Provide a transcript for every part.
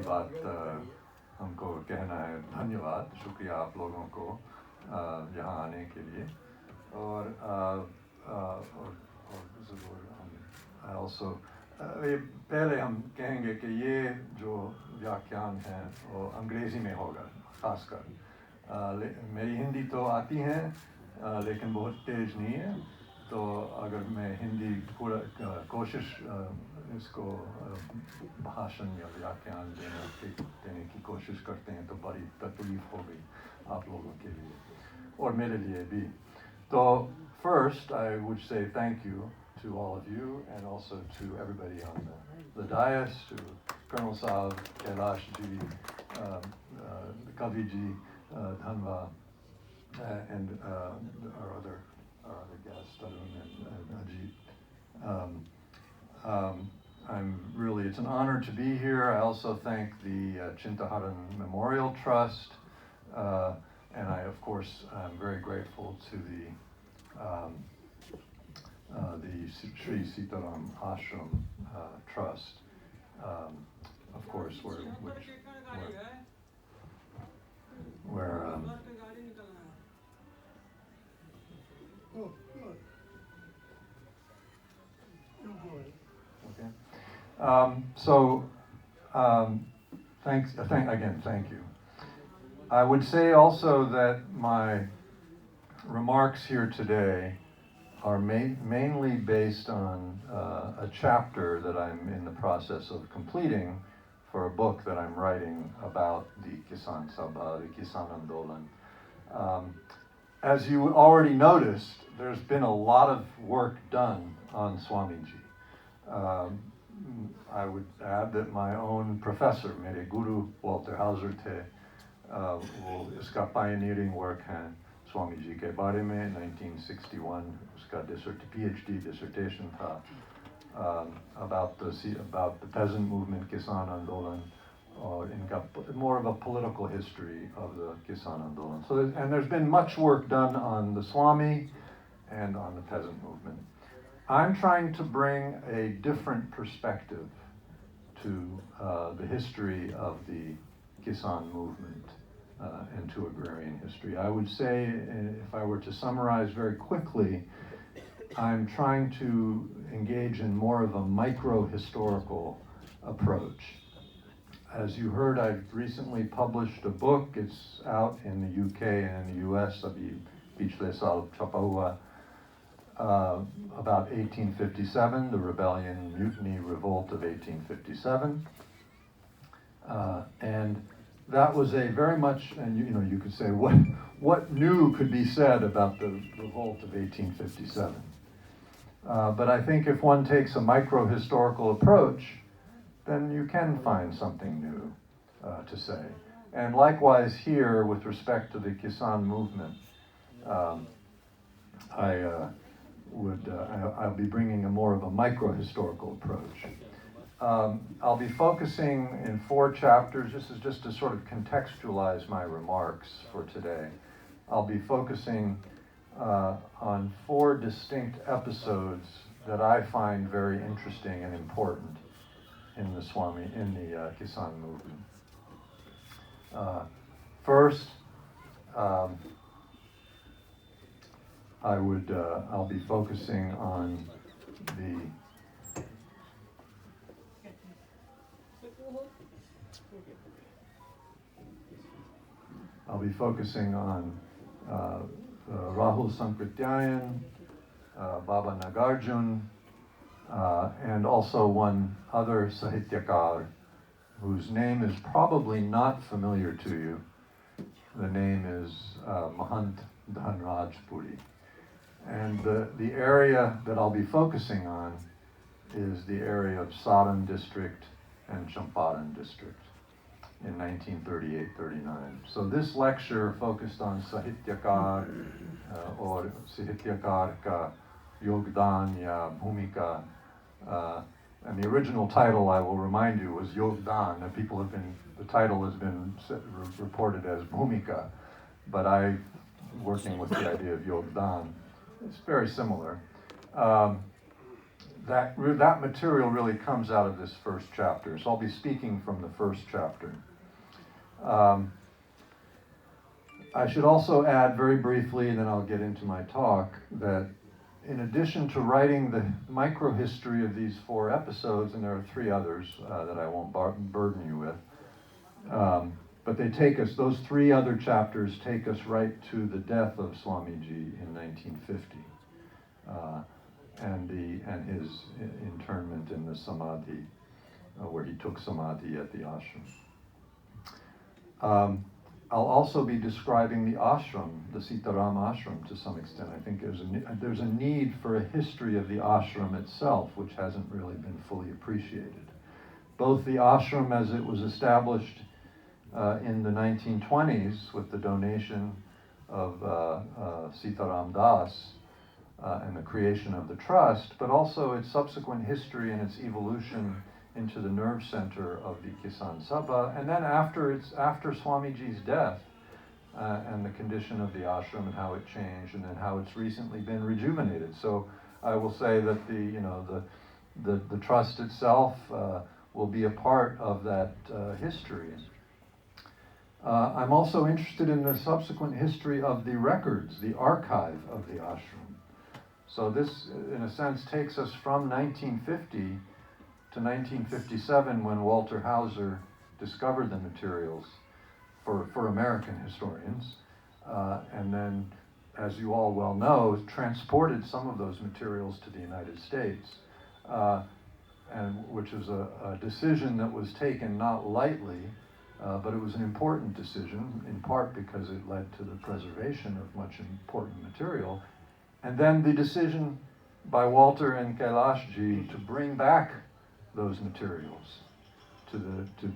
बात हमको कहना है। धन्यवाद, शुक्रिया आप लोगों को यहाँ आने के लिए। और ज़रूर हम also पहले हम कहेंगे कि ये जो व्याख्यान है वो अंग्रेज़ी में होगा ख़ासकर। मेरी हिंदी तो आती है लेकिन बहुत तेज़ नहीं है, तो अगर मैं हिंदी पूरा कोशिश इसको भाषण या व्याख्यान देने की कोशिश करते हैं तो बड़ी तकलीफ हो गई आप लोगों के लिए और मेरे लिए भी। तो first I would say thank you to all of you and also to everybody on the dais, to Colonel Saab, Kailash ji, Kavi ji, Dhanva, and our other guests, Tarun and Ajit. It's an honor to be here. I also thank the Chintaharan Memorial Trust, and I, of course, am very grateful to the Sri Sitaram Ashram Trust, of course, where thank you. I would say also that my remarks here today are mainly based on a chapter that I'm in the process of completing for a book that I'm writing about the Kisan Sabha, the Kisan Andolan. As you already noticed, there's been a lot of work done on Swamiji. I would add that my own professor, Mere Guru Walter Hauser थे, वो इसका pioneering work है स्वामी जी के बारे में। 1961 उसका PhD dissertation था about the peasant movement, Kisan Andolan, or more of a political history of the Kisan Andolan. And there's been much work done on the Swami and on the peasant movement. I'm trying to bring a different perspective to the history of the Kisan movement and to agrarian history. I would say, if I were to summarize very quickly, I'm trying to engage in more of a micro-historical approach. As you heard, I've recently published a book. It's out in the UK and in the US, Abhi Pichle Saal Chapa Hua, about 1857, the rebellion, mutiny, revolt of 1857. And that was a very much, and you could say, what new could be said about the revolt of 1857? But I think if one takes a micro-historical approach, then you can find something new to say. And likewise here, with respect to the Kisan movement, I'll be bringing more of a micro-historical approach. I'll be focusing in 4 chapters. This is just to sort of contextualize my remarks for today. I'll be focusing on 4 distinct episodes that I find very interesting and important in the Kisan movement. First, I'll be focusing on Rahul Sankrityayan, Baba Nagarjun, and also one other Sahityakar whose name is probably not familiar to you. The name is Mahant Dhanraj Puri. And the area that I'll be focusing on is the area of Saran district and Champaran district in 1938-39. So this lecture focused on Sahityakar or Sahityakar ka Yogdan ya Bhumika. And the original title, I will remind you, was Yogdan. The title has been reported as Bhumika, but working with the idea of Yogdan, it's very similar. that material really comes out of this first chapter. So I'll be speaking from the first chapter. I should also add very briefly, and then I'll get into my talk, that in addition to writing the microhistory of these 4 episodes, and there are 3 others that I won't burden you with, but they take us, those 3 other chapters take us right to the death of Swamiji in 1950, and his internment in the Samadhi, where he took Samadhi at the ashram. I'll also be describing the ashram, the Sitaram ashram, to some extent. I think there's a need for a history of the ashram itself, which hasn't really been fully appreciated. Both the ashram as it was established in the 1920s with the donation of Sitaram Das and the creation of the trust, but also its subsequent history and its evolution into the nerve center of the Kisan Sabha, and then after Swamiji's death and the condition of the ashram and how it changed, and then how it's recently been rejuvenated. So I will say that the trust itself will be a part of that history. I'm also interested in the subsequent history of the records, the archive of the ashram. So this, in a sense, takes us from 1950 to 1957, when Walter Hauser discovered the materials for American historians, and then, as you all well know, transported some of those materials to the United States, and which was a decision that was taken not lightly, but it was an important decision, in part because it led to the preservation of much important material, and then the decision by Walter and Kailashji to bring back those materials to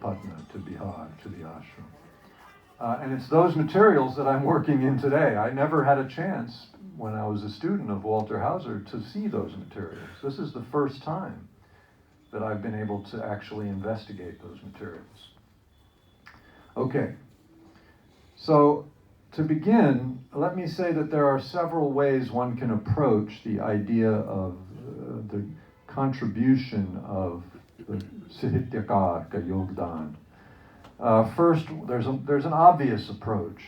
Patna, to Bihar, to the ashram. And it's those materials that I'm working in today. I never had a chance, when I was a student of Walter Hauser, to see those materials. This is the first time that I've been able to actually investigate those materials. Okay, so to begin, let me say that there are several ways one can approach the idea of the contribution of the Sahityakar ka Yogdan. First, there's an obvious approach,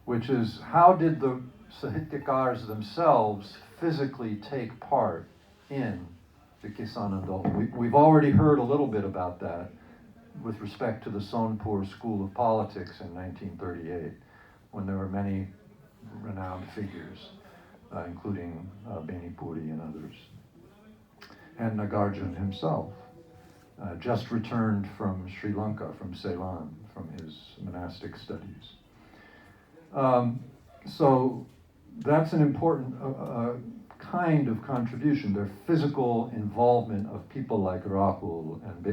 which is how did the Sahityakars themselves physically take part in the Kisan Andolan? We've already heard a little bit about that with respect to the Sonpur School of Politics in 1938, when there were many renowned figures, including Benipuri and others, and Nagarjuna himself, just returned from Sri Lanka, from Ceylon, from his monastic studies. So that's an important kind of contribution, their physical involvement of people like Rahul and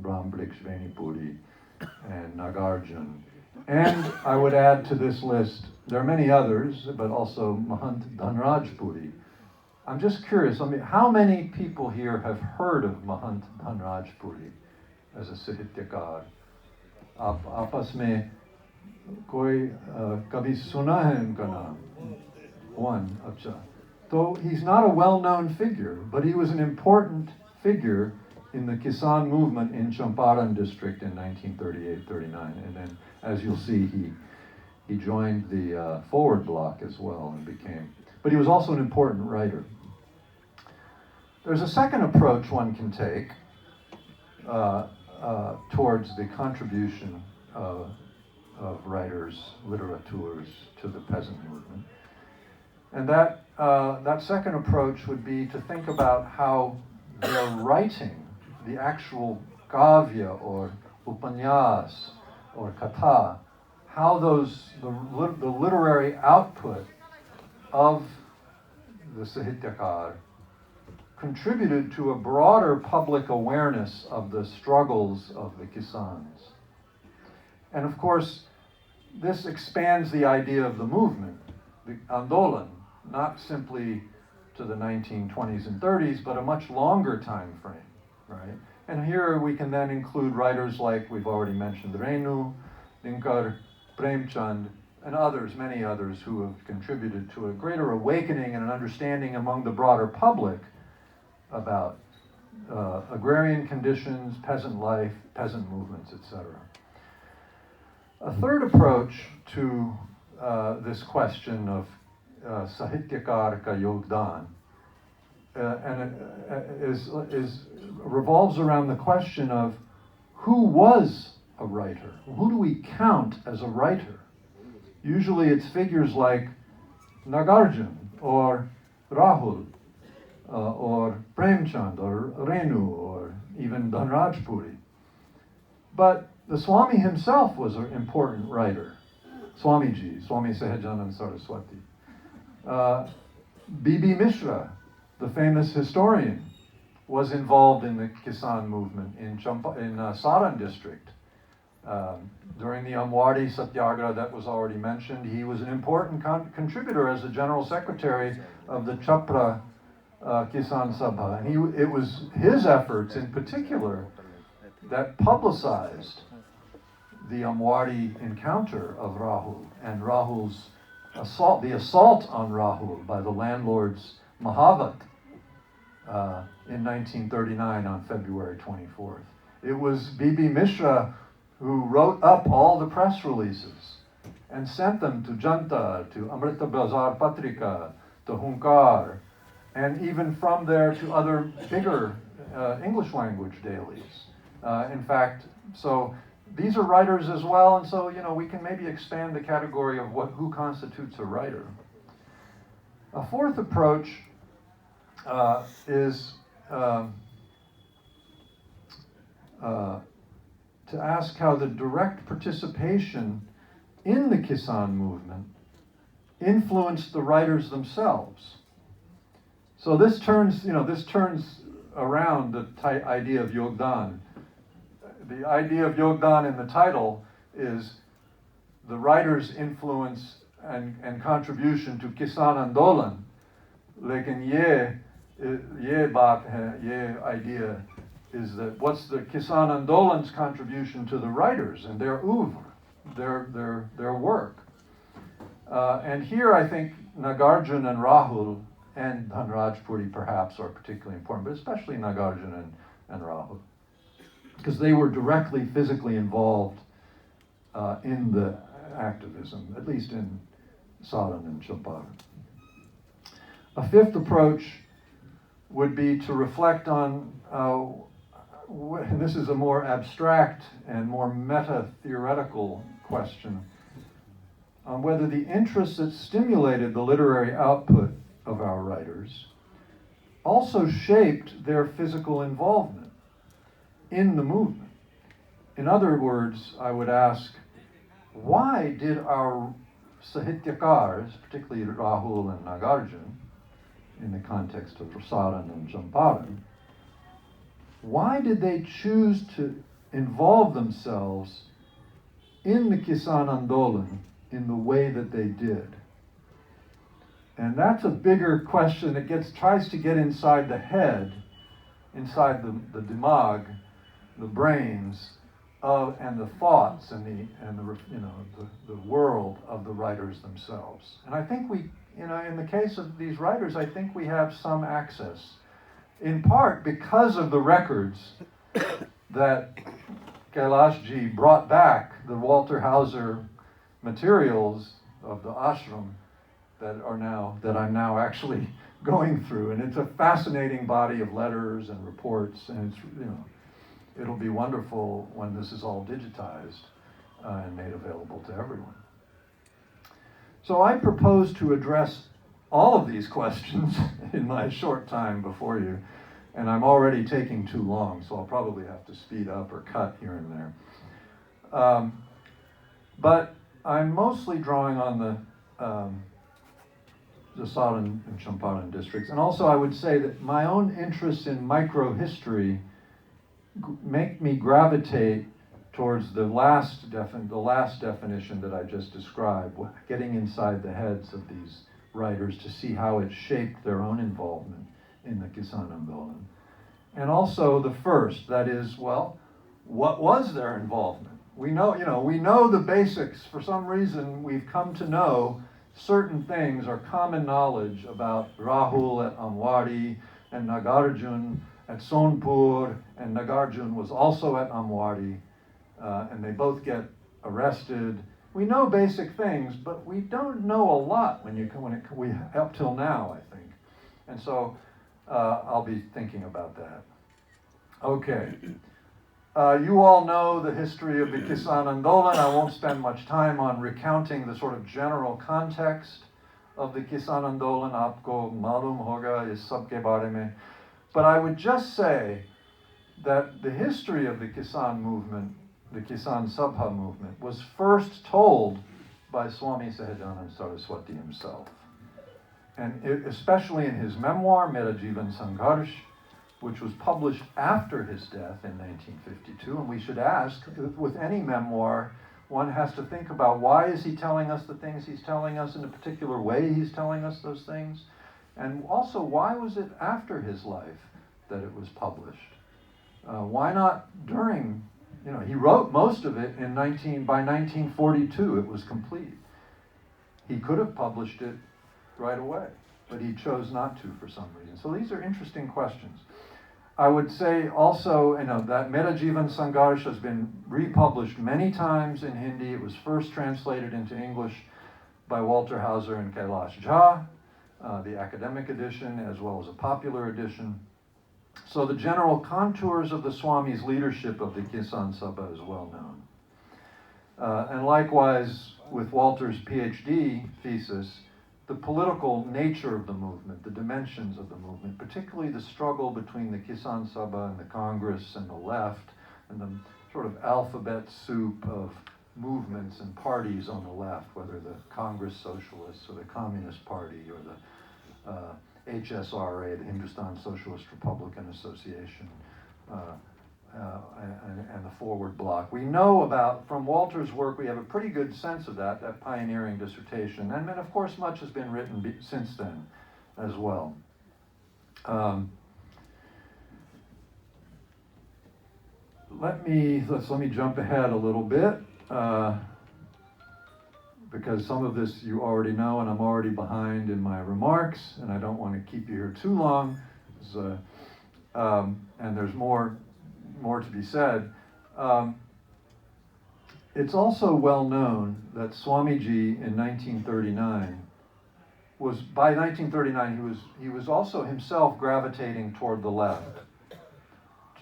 Brahmbriksh Benipuri and Nagarjuna. And I would add to this list, there are many others, but also Mahant Dhanraj Puri. I'm just curious, how many people here have heard of Mahant Dhanraj Puri as a Sahityakar? Apas mein koi kabhi suna hai unka naam? One, acha. So he's not a well-known figure, but he was an important figure in the Kisan movement in Champaran district in 1938-39. And then, as you'll see, he joined the Forward Bloc as well and but he was also an important writer. There's a second approach one can take towards the contribution of writers, literateurs to the peasant movement. And that second approach would be to think about how their writing, the actual kavya or upanyas or katha, how the literary output of the Sahityakar contributed to a broader public awareness of the struggles of the Kisans. And of course, this expands the idea of the movement, the Andolan, not simply to the 1920s and 30s, but a much longer time frame, right? And here we can then include writers like we've already mentioned, Renu, Dinkar, Premchand, and others, many others, who have contributed to a greater awakening and an understanding among the broader public about agrarian conditions, peasant life, peasant movements, etc. A third approach to this question of Sahityakar ka Yogdan revolves around the question of who was a writer? Who do we count as a writer? Usually it's figures like Nagarjuna or Rahul or Premchand or Renu or even Dhanraj Puri. But the Swami himself was an important writer. Swamiji, Swami Sahajanand Saraswati. B.B. Mishra, the famous historian, was involved in the Kisan movement in Saran district. During the Amwadi Satyagraha that was already mentioned, he was an important contributor as the general secretary of the Chapra Kisan Sabha. And it was his efforts in particular that publicized the Amwadi encounter of Rahul and Rahul's assault, the assault on Rahul by the landlords Mahavat in 1939 on February 24th. It was B.B. Mishra who wrote up all the press releases and sent them to Janta, to Amrita Bazar Patrika, to Hunkar, and even from there to other bigger English language dailies. In fact, so these are writers as well, and so we can maybe expand the category of who constitutes a writer. A fourth approach is to ask how the direct participation in the Kisan movement influenced the writers themselves. So this turns around the idea of Yogdan. The idea of Yogdan in the title is the writer's influence and contribution to Kisan Andolan. Lekin ye idea is that what's the Kisan Andolan's contribution to the writers and their oeuvre, their work. And here I think Nagarjuna and Rahul and Dhanraj Puri perhaps are particularly important, but especially Nagarjuna and Rahul, because they were directly physically involved in the activism, at least in Saran and Champaran. A fifth approach would be to reflect on, and this is a more abstract and more meta-theoretical question, on whether the interests that stimulated the literary output of our writers also shaped their physical involvement in the movement. In other words, I would ask, why did our Sahityakars, particularly Rahul and Nagarjuna, in the context of Saran and Champaran, why did they choose to involve themselves in the Kisan Andolan in the way that they did? And that's a bigger question that tries to get inside the head, inside the dimag, the brains, and the thoughts and the world of the writers themselves. And I think we, in the case of these writers, I think we have some access, in part because of the records that Kailashji brought back, the Walter Hauser materials of the ashram that I'm now actually going through. And it's a fascinating body of letters and reports, and it's, it'll be wonderful when this is all digitized and made available to everyone. So I propose to address all of these questions in my short time before you, and I'm already taking too long, so I'll probably have to speed up or cut here and there. But I'm mostly drawing on the Saran and Champaran districts, and also I would say that my own interests in microhistory make me gravitate towards the last definition that I just described, getting inside the heads of these writers to see how it shaped their own involvement in the Kisan Andolan. And also the first, that is, what was their involvement? We know the basics. For some reason, we've come to know certain things, or common knowledge about Rahul at Amwadi and Nagarjun at Sonpur, and Nagarjun was also at Amwari, and they both get arrested. We know basic things, but we don't know a lot up till now, I think. And so I'll be thinking about that. Okay. You all know the history of the Kisan Andolan. I won't spend much time on recounting the sort of general context of the Kisan Andolan. Aapko malum hoga is sabke baare mein. But I would just say that the history of the Kisan movement, the Kisan Sabha movement, was first told by Swami Sahajanand Saraswati himself. And especially in his memoir, Mera Jivan Sangharsh, which was published after his death in 1952. And we should ask, with any memoir, one has to think about why is he telling us the things he's telling us in a particular way he's telling us those things? And also, why was it after his life that it was published? Why not during, he wrote most of it by 1942, it was complete. He could have published it right away, but he chose not to for some reason. So these are interesting questions. I would say also, that Mera Jivan Sangharsh has been republished many times in Hindi. It was first translated into English by Walter Hauser and Kailash Jha, the academic edition as well as a popular edition. So the general contours of the Swami's leadership of the Kisan Sabha is well known. And likewise, with Walter's PhD thesis, the political nature of the movement, the dimensions of the movement, particularly the struggle between the Kisan Sabha and the Congress and the left, and the sort of alphabet soup of movements and parties on the left, whether the Congress Socialists or the Communist Party or the HSRA, the Hindustan Socialist Republican Association, and the Forward Bloc. We know from Walter's work, we have a pretty good sense of that pioneering dissertation. And then, of course, much has been written since then as well. Let me jump ahead a little bit, because some of this you already know, and I'm already behind in my remarks, and I don't want to keep you here too long. And there's more to be said. It's also well known that Swamiji in 1939 by 1939 he was also himself gravitating toward the left,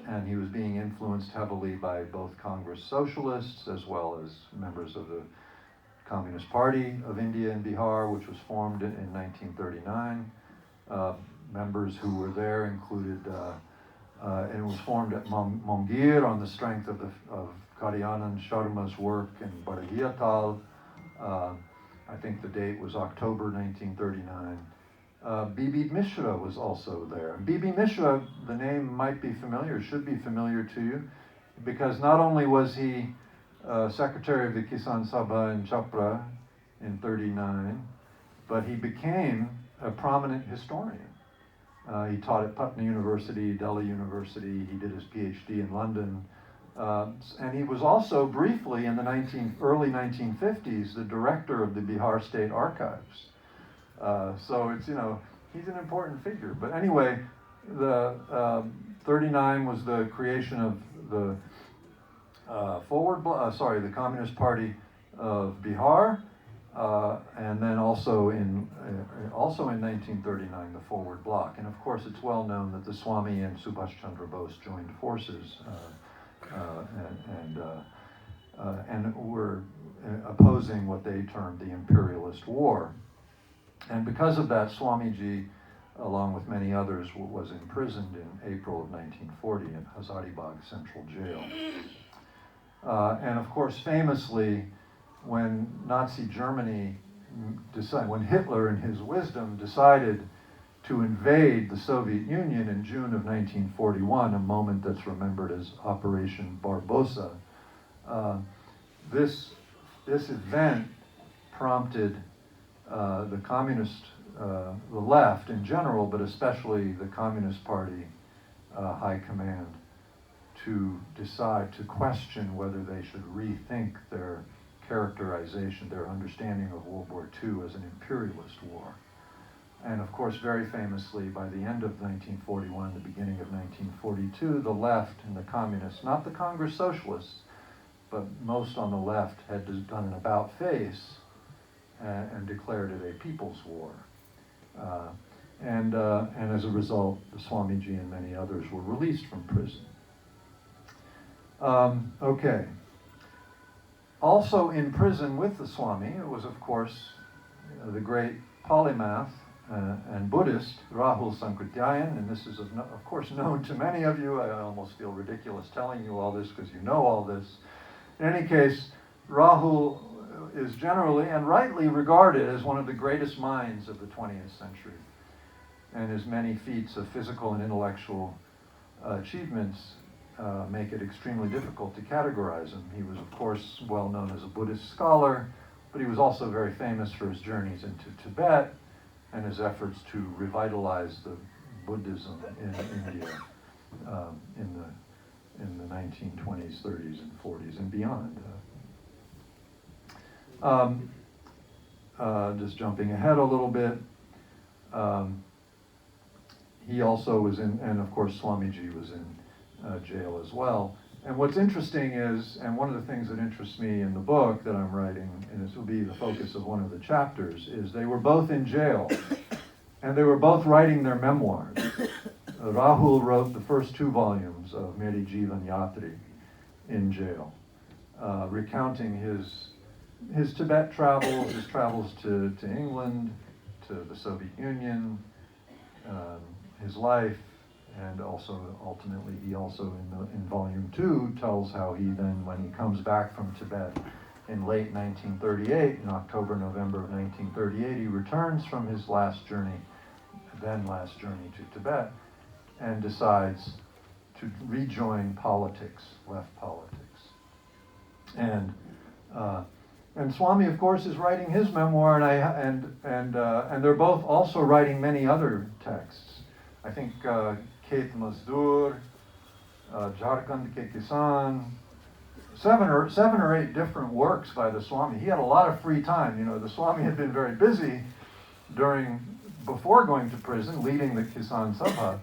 and he was being influenced heavily by both Congress Socialists as well as members of the Communist Party of India and Bihar, which was formed in 1939. Members who were there included and it was formed at Mongir on the strength of Karyanand Sharma's work in Baragiatal. I think the date was October 1939. Bibi Mishra was also there. Bibi Mishra, the name might be familiar, should be familiar to you, because not only was he secretary of the Kisan Sabha in Chhapra in 1939, but he became a prominent historian. He taught at Patna University, Delhi University. He did his PhD in London. And he was also briefly in the early 1950s the director of the Bihar State Archives. So it's, he's an important figure. But anyway, the 39 was the creation of the the Communist Party of Bihar. And then also in 1939, the Forward Bloc. And of course, it's well known that the Swami and Subhash Chandra Bose joined forces and were opposing what they termed the imperialist war. And because of that, Swamiji, along with many others, was imprisoned in April of 1940 in Hazaribagh Central Jail. And of course, famously, when Nazi Germany when Hitler in his wisdom decided to invade the Soviet Union in June of 1941, a moment that's remembered as Operation Barbarossa, this event prompted the communist, the left in general, but especially the Communist Party high command, to decide to question whether they should rethink their characterization, their understanding of World War II as an imperialist war. And of course, very famously, by the end of 1941, the beginning of 1942, the left and the communists, not the Congress Socialists, but most on the left, had done an about-face and declared it a people's war. And as a result, Swamiji and many others were released from prison. Okay. Also in prison with the Swami, it was, of course, the great polymath and Buddhist Rahul Sankrityayan, and this is of course known to many of you. I almost feel ridiculous telling you all this because you know all this. In any case, Rahul is generally and rightly regarded as one of the greatest minds of the 20th century, and his many feats of physical and intellectual achievements make it extremely difficult to categorize him. He was, of course, well known as a Buddhist scholar, but he was also very famous for his journeys into Tibet and his efforts to revitalize the Buddhism in India in the 1920s, 30s, and 40s, and beyond. Just jumping ahead a little bit, he also was in, and of course Swamiji was in jail as well. And what's interesting is, and one of the things that interests me in the book that I'm writing, and this will be the focus of one of the chapters, is they were both in jail, and they were both writing their memoirs. Rahul wrote the first 2 volumes of Meri Jivan Yatri in jail, recounting his Tibet travels, his travels to England, to the Soviet Union, his life, and also ultimately he also in volume 2 tells how he then, when he comes back from Tibet in late 1938, in October, November of 1938, he returns from his last journey to Tibet, and decides to rejoin politics, left politics. And Swami, of course, is writing his memoir, and they're both also writing many other texts. I think Khet Mazdoor, Jharkhand Ke Kisan, 7 or 8 different works by the Swami. He had a lot of free time. You know, the Swami had been very busy before going to prison, leading the Kisan Sabha.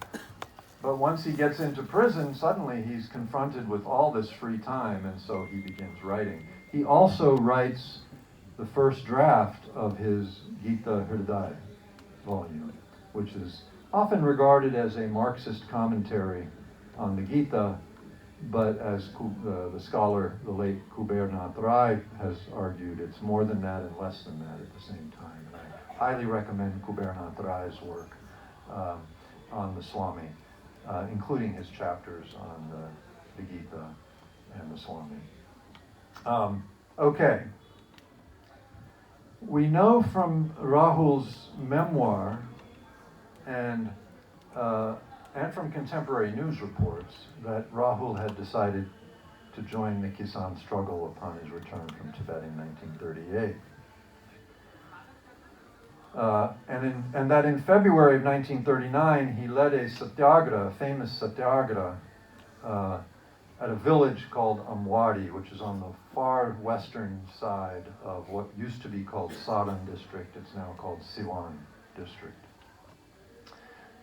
But once he gets into prison, suddenly he's confronted with all this free time, and so he begins writing. He also writes the first draft of his Gita Hriday volume, which is often regarded as a Marxist commentary on the Gita, but as the scholar, the late Kubernath Rai, has argued, it's more than that and less than that at the same time. And I highly recommend Kubernath Rai's work on the Swami, including his chapters on the Gita and the Swami. Okay. We know from Rahul's memoir and from contemporary news reports that Rahul had decided to join the Kisan struggle upon his return from Tibet in 1938. And that in February of 1939, he led a satyagraha, a famous satyagraha, at a village called Amwari, which is on the far western side of what used to be called Saran district. It's now called Siwan district.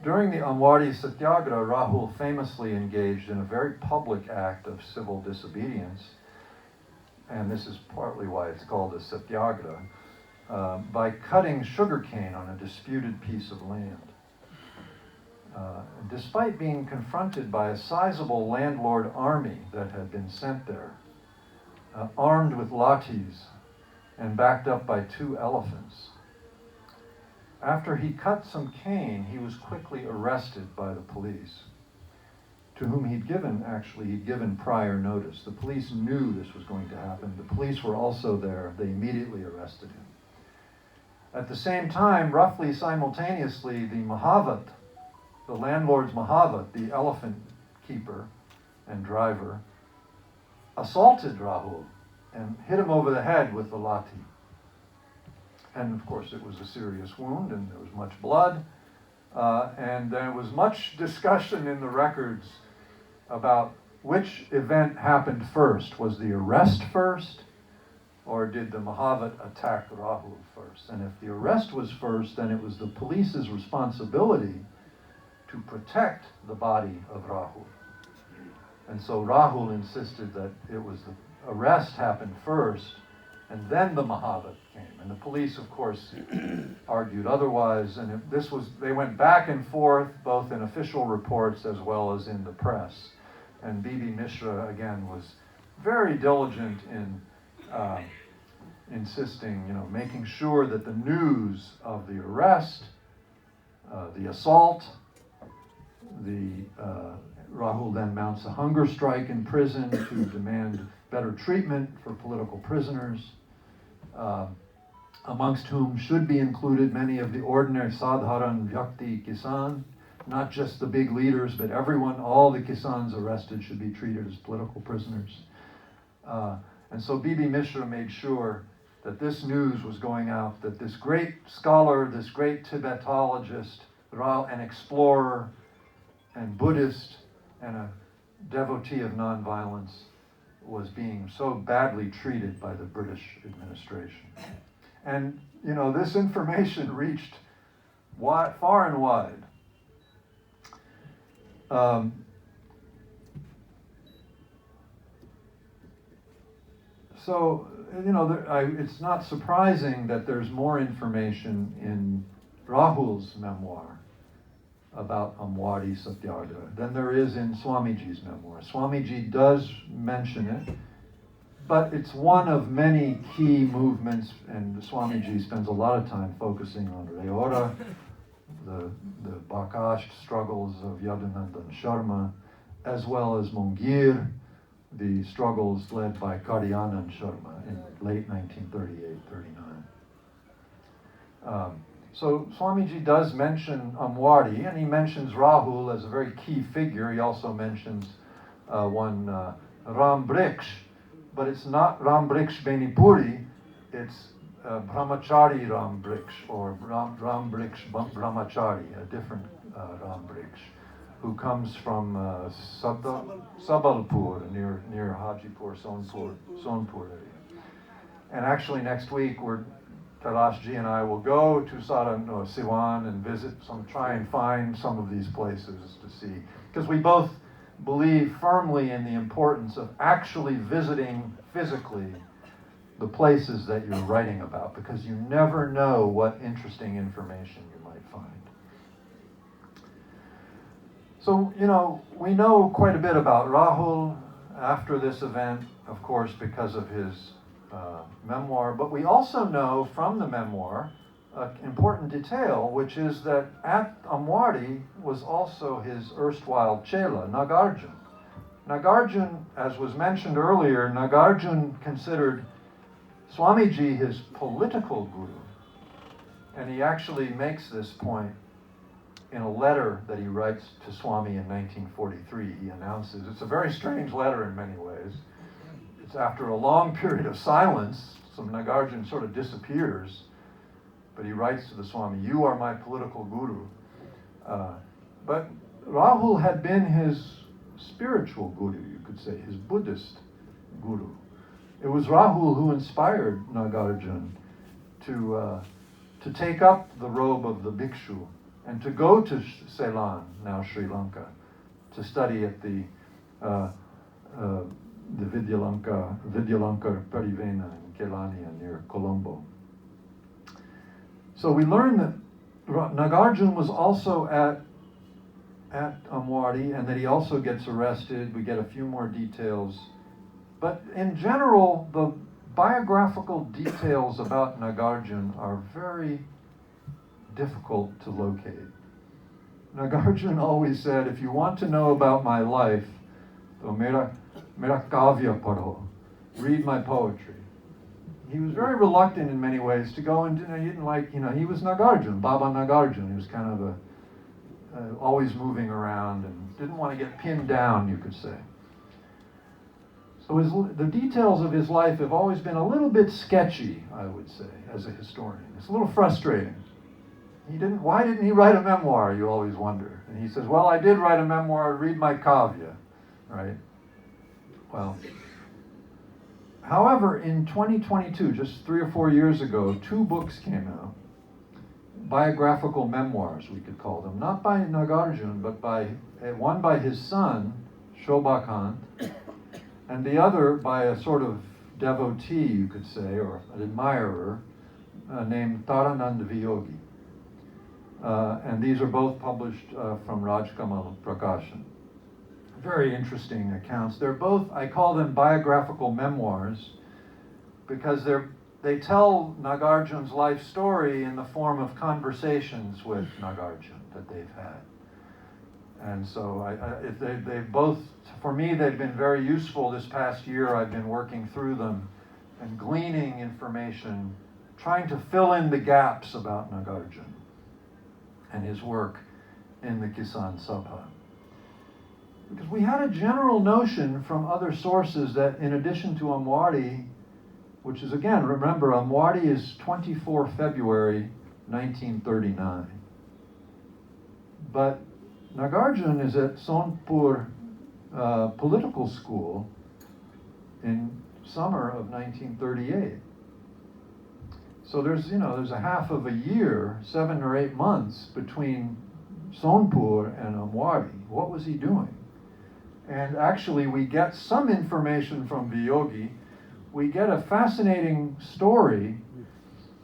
During the Amwari Satyagraha, Rahul famously engaged in a very public act of civil disobedience, and this is partly why it's called a Satyagraha, by cutting sugarcane on a disputed piece of land. Despite being confronted by a sizable landlord army that had been sent there, armed with lathis and backed up by 2 elephants. After he cut some cane, he was quickly arrested by the police, to whom he'd given prior notice. The police knew this was going to happen. The police were also there. They immediately arrested him. At the same time, roughly simultaneously, the Mahavat, the landlord's Mahavat, the elephant keeper and driver, assaulted Rahul and hit him over the head with the lathi. And of course it was a serious wound and there was much blood. And there was much discussion in the records about which event happened first. Was the arrest first or did the Mahavat attack Rahul first? And if the arrest was first, then it was the police's responsibility to protect the body of Rahul. And so Rahul insisted that it was the arrest happened first, and then the Mahavat came. And the police, of course, argued otherwise. And they went back and forth, both in official reports as well as in the press. And Bibi Mishra, again, was very diligent in insisting, making sure that the news of the arrest, the assault, Rahul then mounts a hunger strike in prison to demand better treatment for political prisoners, amongst whom should be included many of the ordinary Sadharan Vyakti Kisan, not just the big leaders, but everyone, all the Kisans arrested should be treated as political prisoners. And so Bibi Mishra made sure that this news was going out, that this great scholar, this great Tibetologist, an explorer and Buddhist and a devotee of nonviolence, was being so badly treated by the British administration. And, this information reached far and wide. It's not surprising that there's more information in Rahul's memoir about Amwari Satyagraha than there is in Swamiji's memoir. Swamiji does mention it, but it's one of many key movements, and Swamiji spends a lot of time focusing on Reora, the Bakash struggles of Yadunandan Sharma, as well as Mungir, the struggles led by Karyanand Sharma in late 1938-39. So Swamiji does mention Amwari, and he mentions Rahul as a very key figure. He also mentions one Ram Briksh, but it's not Ram Briksh Benipuri, it's Brahmachari Ram Briksh, or Ram Briksh Brahmachari, a different Ram Briksh, who comes from Sabalpur, near Hajipur, Sonpur area. And actually next week, Talasji and I will go to Siwan and try and find some of these places to see. Because we both believe firmly in the importance of actually visiting physically the places that you're writing about, because you never know what interesting information you might find. So, we know quite a bit about Rahul after this event, of course, because of his memoir, but we also know from the memoir an important detail, which is that at Amwari was also his erstwhile Chela, Nagarjun. Nagarjun, as was mentioned earlier, Nagarjun considered Swamiji his political guru, and he actually makes this point in a letter that he writes to Swami in 1943. He announces, it's a very strange letter in many ways. It's after a long period of silence, some Nagarjun sort of disappears, but he writes to the Swami, "You are my political guru." But Rahul had been his spiritual guru, you could say, his Buddhist guru. It was Rahul who inspired Nagarjun to take up the robe of the bhikshu and to go to Ceylon, now Sri Lanka, to study at the Vidyalankar Parivena in Kelania near Colombo. So we learn that Nagarjun was also at Amwari, and that he also gets arrested. We get a few more details. But in general, the biographical details about Nagarjun are very difficult to locate. Nagarjun always said, if you want to know about my life, to mera kavya padho, read my poetry. He was very reluctant in many ways to go and, he didn't like, he was Nagarjun, Baba Nagarjun. He was kind of always moving around and didn't want to get pinned down, you could say. So the details of his life have always been a little bit sketchy, I would say, as a historian. It's a little frustrating. Why didn't he write a memoir, you always wonder. And he says, well, I did write a memoir, read my kavya, right? Well, However, in 2022, just 3 or 4 years ago, 2 books came out, biographical memoirs, we could call them, not by Nagarjuna, but one by his son, Shobhakant, and the other by a sort of devotee, you could say, or an admirer, named Taranand Viyogi. And these are both published from Rajkamal Prakashan. Very interesting accounts. They're both, I call them biographical memoirs, because they tell Nagarjuna's life story in the form of conversations with Nagarjuna that they've had. And so they both, for me, they've been very useful this past year. I've been working through them and gleaning information, trying to fill in the gaps about Nagarjuna and his work in the Kisan Sabha. Because we had a general notion from other sources that in addition to Amwari, which is, again, remember, Amwari is 24 February 1939. But Nagarjuna is at Sonpur Political School in summer of 1938. So there's a half of a year, 7 or 8 months between Sonpur and Amwari. What was he doing? And actually, we get some information from Viyogi. We get a fascinating story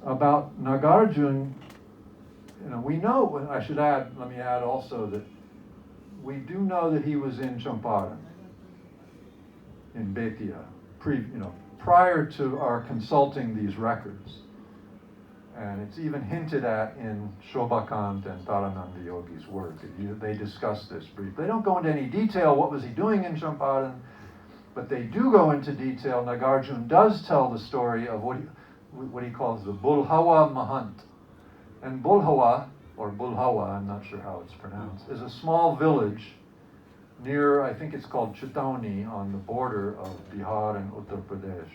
about Nagarjuna. We know, let me add also that we do know that he was in Champaran, in Betia, prior to our consulting these records. And it's even hinted at in Shobhakant and Taranand Viyogi's work. They discuss this briefly. They don't go into any detail, what was he doing in Champaran, but they do go into detail. Nagarjuna does tell the story of what he calls the Bulhawa Mahant. And Bulhawa, or Bulhawa, I'm not sure how it's pronounced, is a small village near, I think it's called Chitauni, on the border of Bihar and Uttar Pradesh,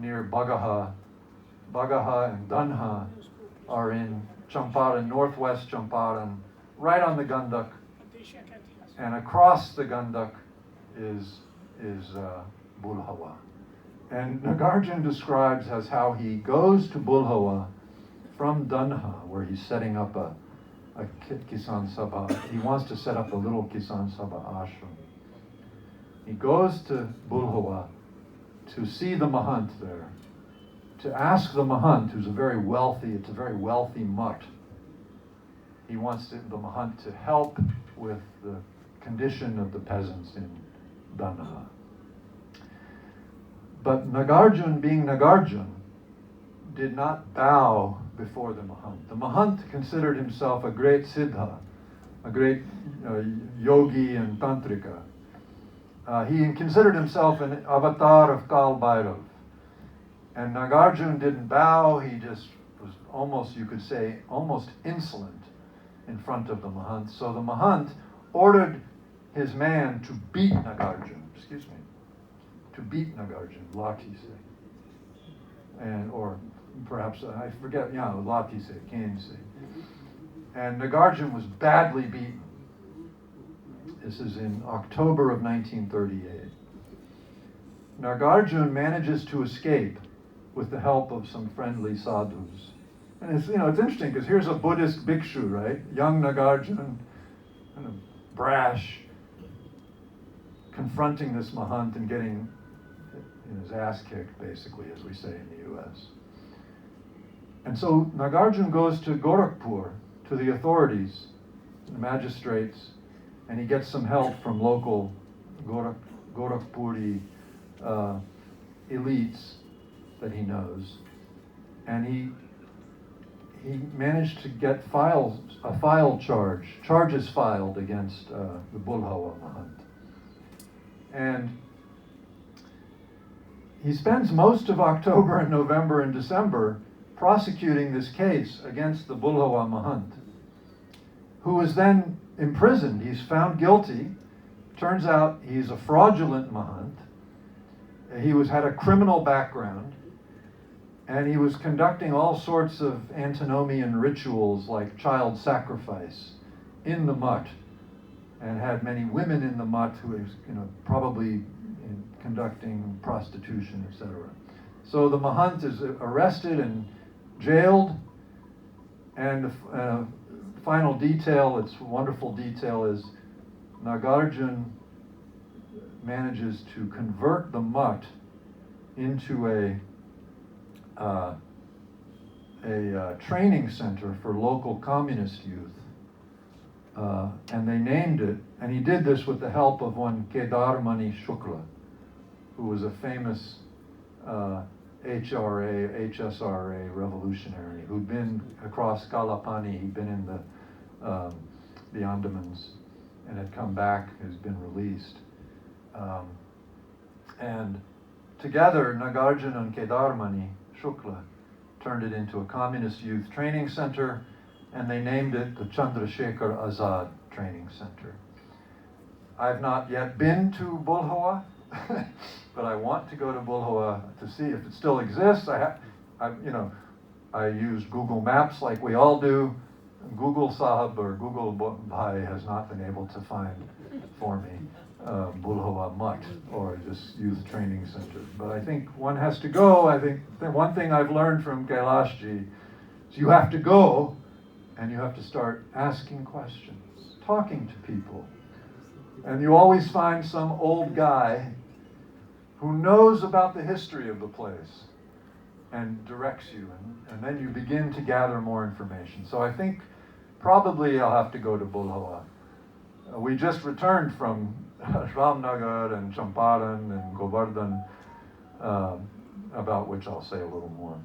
near Bagaha. Bagaha and Danha are in Champaran, northwest Champaran, right on the Gandak. And across the Gandak is Bulhawa. And Nagarjuna describes as how he goes to Bulhawa from Danha, where he's setting up a Kisan Sabha. He wants to set up a little Kisan Sabha ashram. He goes to Bulhawa to see the Mahant there, to ask the Mahant, it's a very wealthy mutt. He wants the Mahant to help with the condition of the peasants in Danha. But Nagarjuna, being Nagarjuna, did not bow before the Mahant. The Mahant considered himself a great siddha, a great yogi and tantrika. He considered himself an avatar of Kal Bhairav. And Nagarjuna didn't bow. He just was almost, you could say, almost insolent in front of the Mahant. So the Mahant ordered his man to beat Nagarjuna, Lati se. Or perhaps, I forget, Lati se, Cain se. And Nagarjuna was badly beaten. This is in October of 1938. Nagarjuna manages to escape with the help of some friendly sadhus. And it's interesting because here's a Buddhist bhikshu, right? Young Nagarjuna, kind of brash, confronting this Mahant and getting his ass kicked, basically, as we say in the U.S. And so Nagarjuna goes to Gorakhpur, to the authorities, the magistrates, and he gets some help from local Gorakhpuri elites that he knows, and he managed to get charges filed against the Bulhawa Mahant. And he spends most of October and November and December prosecuting this case against the Bulhawa Mahant, who was then imprisoned. He's found guilty. Turns out he's a fraudulent Mahant. He had a criminal background. And he was conducting all sorts of antinomian rituals like child sacrifice in the mutt, and had many women in the mutt who probably conducting prostitution, etc. So the Mahant is arrested and jailed, and the final detail, its wonderful detail, is Nagarjun manages to convert the mutt into a training center for local communist youth. And they named it, and he did this with the help of one Kedarmani Shukla, who was a famous HSRA revolutionary who'd been across Kalapani. He'd been in the Andamans and had come back, has been released. And together, Nagarjun and Kedarmani Shukla turned it into a communist youth training center, and they named it the Chandrasekhar Azad Training Center. I've not yet been to Bulhoa, but I want to go to Bulhoa to see if it still exists. I use Google Maps like we all do. Google Sahib or Google Bhai has not been able to find for me Bulhoa Mutt or this youth training center. But I think one has to go. I think the one thing I've learned from Kailashji is you have to go and you have to start asking questions, talking to people. And you always find some old guy who knows about the history of the place and directs you, and then you begin to gather more information. So I think probably I'll have to go to Bulhoa. We just returned from Ramnagar and Champaran and Govardhan, about which I'll say a little more.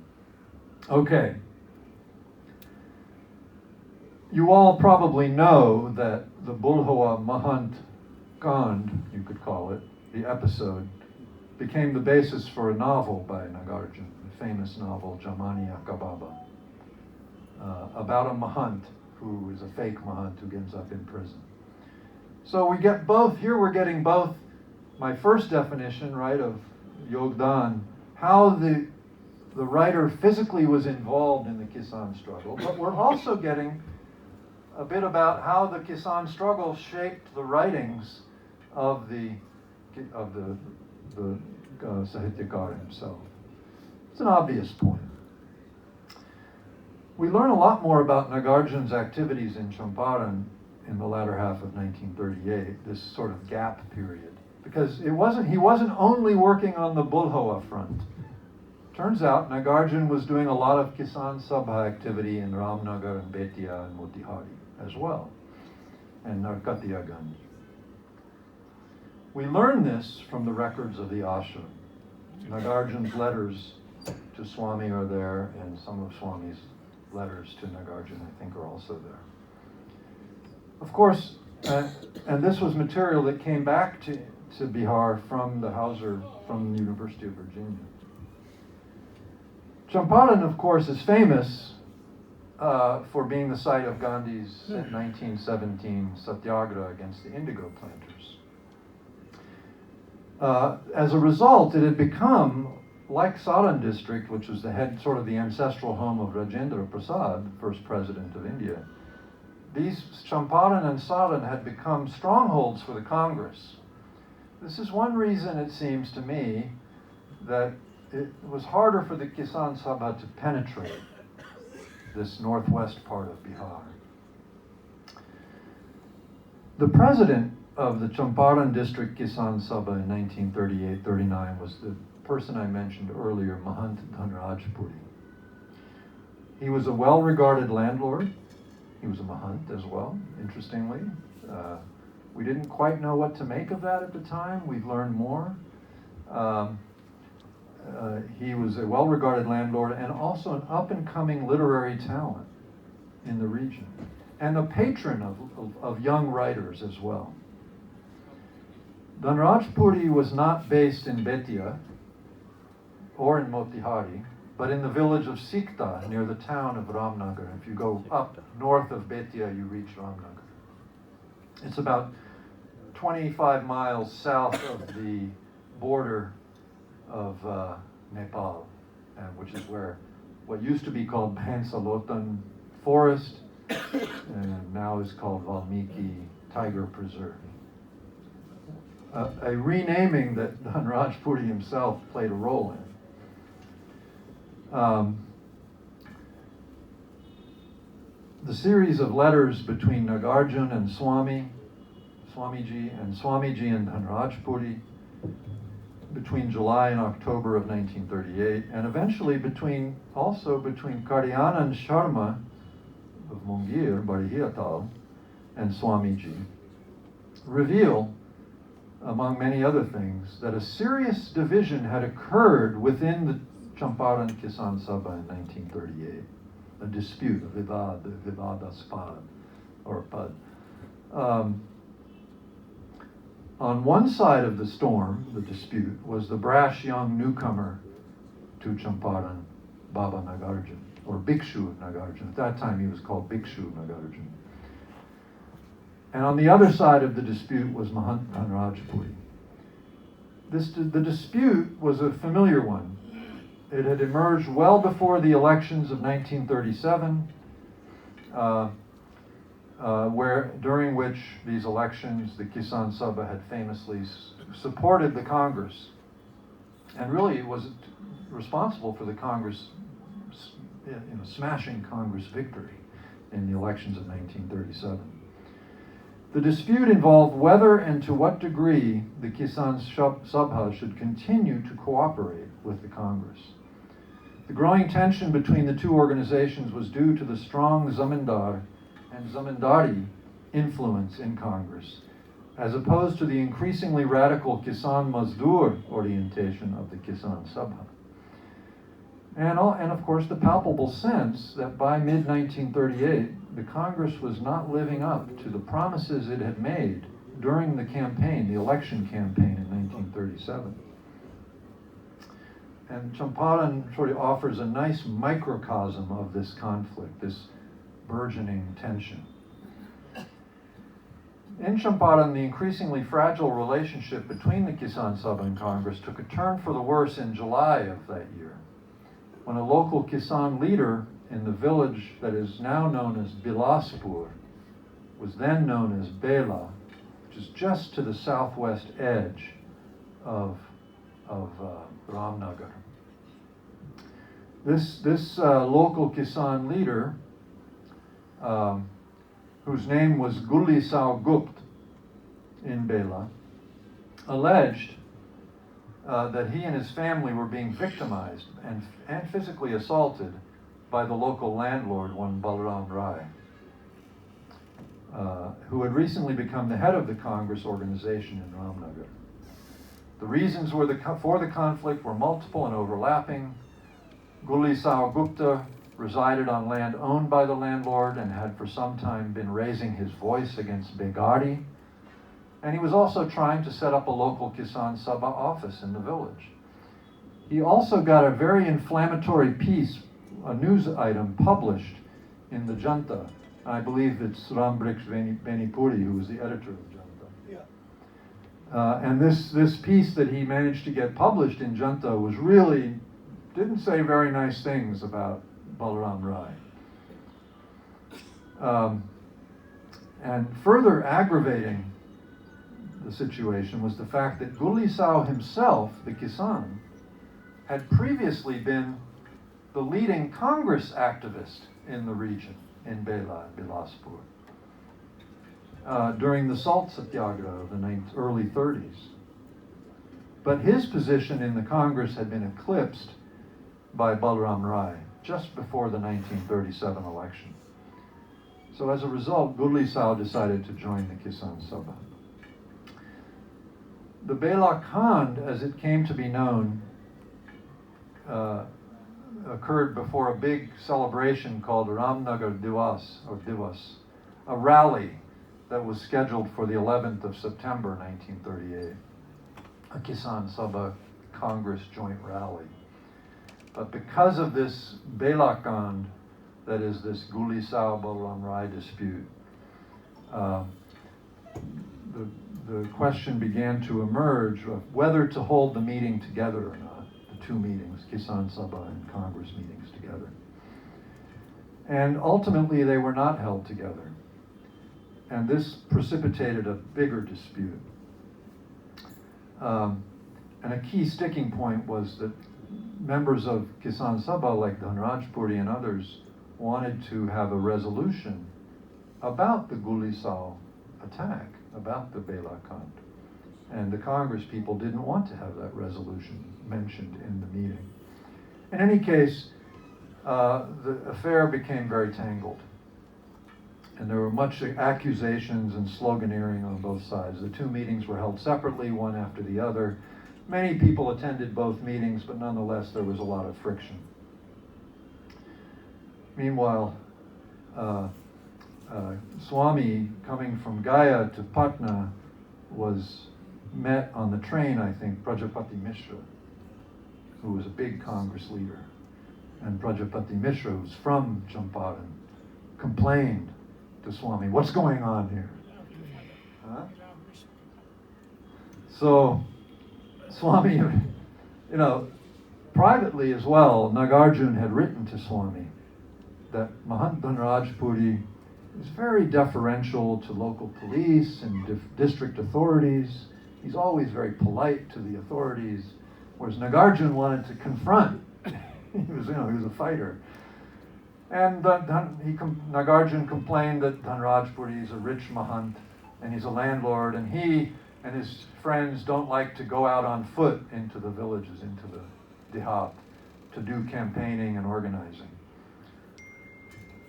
Okay. You all probably know that the Bulhoa Mahant Kand, you could call it, the episode, became the basis for a novel by Nagarjun, the famous novel Jamani Akababa, about a Mahant who is a fake Mahant who ends up in prison. So we get both, here we're getting both my first definition, right, of Yogdan, how the writer physically was involved in the Kisan struggle, but we're also getting a bit about how the Kisan struggle shaped the writings of the Sahityakar himself. It's an obvious point. We learn a lot more about Nagarjun's activities in Champaran in the latter half of 1938, this sort of gap period, because he wasn't only working on the Bulhoa front. Turns out Nagarjun was doing a lot of Kisan Sabha activity in Ramnagar and Betia and Motihari as well, and Narkatiyaganj. We learn this from the records of the ashram. Nagarjun's letters to Swami are there, and some of Swami's letters to Nagarjun, I think, are also there. Of course, and this was material that came back to Bihar from the Hauser, from the University of Virginia. Champaran, of course, is famous for being the site of Gandhi's 1917 satyagraha against the indigo planters. As a result, it had become, like Saran district, which was sort of the ancestral home of Rajendra Prasad, first president of India. These Champaran and Saran had become strongholds for the Congress. This is one reason, it seems to me, that it was harder for the Kisan Sabha to penetrate this northwest part of Bihar. The president of the Champaran district Kisan Sabha in 1938-39 was the person I mentioned earlier, Mahant Dhanrajpuri. He was a well-regarded landlord. He was a Mahant as well, interestingly. We didn't quite know what to make of that at the time. We've learned more. He was a well-regarded landlord and also an up-and-coming literary talent in the region, and a patron of young writers as well. Dhanrajpuri was not based in Betia or in Motihari, but in the village of Sikta, near the town of Ramnagar. If you go up north of Betia, you reach Ramnagar. It's about 25 miles south of the border of Nepal, which is where what used to be called Bhansalotan Forest and now is called Valmiki Tiger Preserve. a renaming that Dhanraj Puri himself played a role in. The series of letters between Nagarjun and Swamiji and Swamiji and Dhanraj Puri between July and October of 1938, and eventually between Karyanand Sharma of Mungir, Barihiatal, and Swamiji, reveal, among many other things, that a serious division had occurred within the Champaran Kisan Sabha in 1938, a dispute, a vivaspad, or pad. On one side of the storm, the dispute, was the brash young newcomer to Champaran, Baba Nagarjun, or Bhikshu Nagarjun. At that time he was called Bhikshu Nagarjun. And on the other side of the dispute was Mahant Dhanraj Puri. The dispute was a familiar one. It had emerged well before the elections of 1937, during which these elections, the Kisan Sabha had famously supported the Congress, and really was responsible for the Congress, smashing Congress victory in the elections of 1937. The dispute involved whether and to what degree the Kisan Sabha should continue to cooperate with the Congress. The growing tension between the two organizations was due to the strong zamindar and zamindari influence in Congress, as opposed to the increasingly radical Kisan Mazdoor orientation of the Kisan Sabha. And of course the palpable sense that by mid-1938, the Congress was not living up to the promises it had made during the campaign, the election campaign in 1937. And Champaran sort of offers a nice microcosm of this conflict, this burgeoning tension. In Champaran, the increasingly fragile relationship between the Kisan Sabha and Congress took a turn for the worse in July of that year, when a local Kisan leader in the village that is now known as Bilaspur was then known as Bela, which is just to the southwest edge of Ramnagar. This local Kisan leader, whose name was Gulli Sao Gupt in Bela, alleged that he and his family were being victimized and physically assaulted by the local landlord, one Balaram Rai, who had recently become the head of the Congress organization in Ramnagar. The reasons for the conflict were multiple and overlapping. Gulli Sao Gupta resided on land owned by the landlord and had for some time been raising his voice against Begadi. And he was also trying to set up a local Kisan Sabha office in the village. He also got a very inflammatory piece, a news item published in the Janta. I believe it's Rambrix Benipuri, who was the editor of Janta. Yeah. And this piece that he managed to get published in Janta was really, didn't say very nice things about Balaram Rai. And further aggravating the situation was the fact that Gulli Sao himself, the Kisan, had previously been the leading Congress activist in the region, in Bela, Bilaspur, during the Salt Satyagraha of the early 30s. But his position in the Congress had been eclipsed by Balaram Rai just before the 1937 election. So as a result, Gulli Sao decided to join the Kisan Sabha. The Bela Khand, as it came to be known, occurred before a big celebration called Ramnagar Divas, a rally that was scheduled for the 11th of September 1938, a Kisan Sabha Congress joint rally. But because of this Bela Khand, that is this Gulli Sao Balaram Rai dispute, the question began to emerge of whether to hold the meeting together or not, the two meetings, Kisan Sabha and Congress meetings together. And ultimately they were not held together. And this precipitated a bigger dispute. And a key sticking point was that members of Kisan Sabha, like Dhanraj Puri and others, wanted to have a resolution about the Gulisau attack, about the Bela Kand. And the Congress people didn't want to have that resolution mentioned in the meeting. In any case, the affair became very tangled. And there were much accusations and sloganeering on both sides. The two meetings were held separately, one after the other. Many people attended both meetings, but nonetheless there was a lot of friction. Meanwhile, Swami, coming from Gaya to Patna, was met on the train, I think, Prajapati Mishra, who was a big Congress leader. And Prajapati Mishra, who's from Champaran, complained to Swami, "What's going on here?" Huh? So Swami, you know, privately as well, Nagarjuna had written to Swami that Mahant Dhanraj Puri is very deferential to local police and district authorities. He's always very polite to the authorities, whereas Nagarjuna wanted to confront. he was a fighter. And Nagarjuna complained that Dhanraj Puri is a rich Mahant and he's a landlord, and he and his friends don't like to go out on foot into the villages, into the Dihat, to do campaigning and organizing.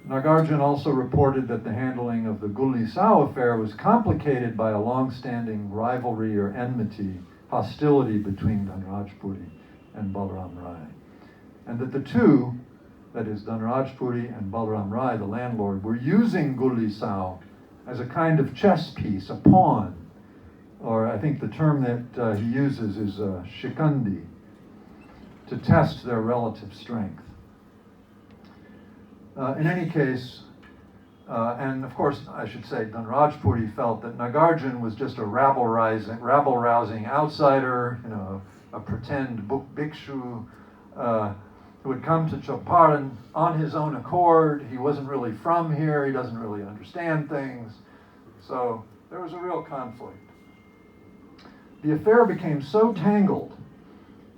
Nagarjuna also reported that the handling of the Gulisau affair was complicated by a long-standing rivalry or enmity, hostility between Dhanraj Puri and Balaram Rai. And that the two, that is Dhanraj Puri and Balaram Rai, the landlord, were using Gulisau as a kind of chess piece, a pawn, or I think the term that he uses is shikandi, to test their relative strength. In any case, and of course I should say Dhanraj Puri felt that Nagarjuna was just a rabble-rousing outsider, a pretend bhikshu who had come to Champaran on his own accord. He wasn't really from here, he doesn't really understand things. So there was a real conflict. The affair became so tangled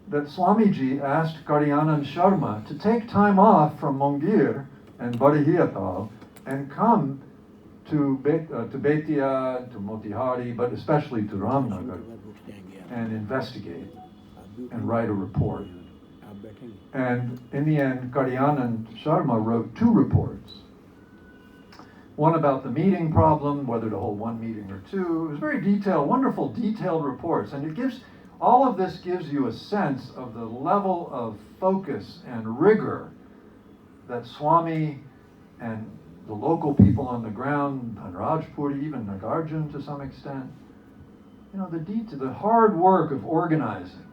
that Swamiji asked Karyanand Sharma to take time off from Mongir and Barihiatal and come to Betia, to Motihari, but especially to Ramnagar, and investigate and write a report. And in the end, Karyanand Sharma wrote 2 reports. One about the meeting problem, whether to hold 1 meeting or 2. It was very detailed, wonderful detailed reports. And all of this gives you a sense of the level of focus and rigor that Swami and the local people on the ground, Dhanraj Puri, even Nagarjuna to some extent, the hard work of organizing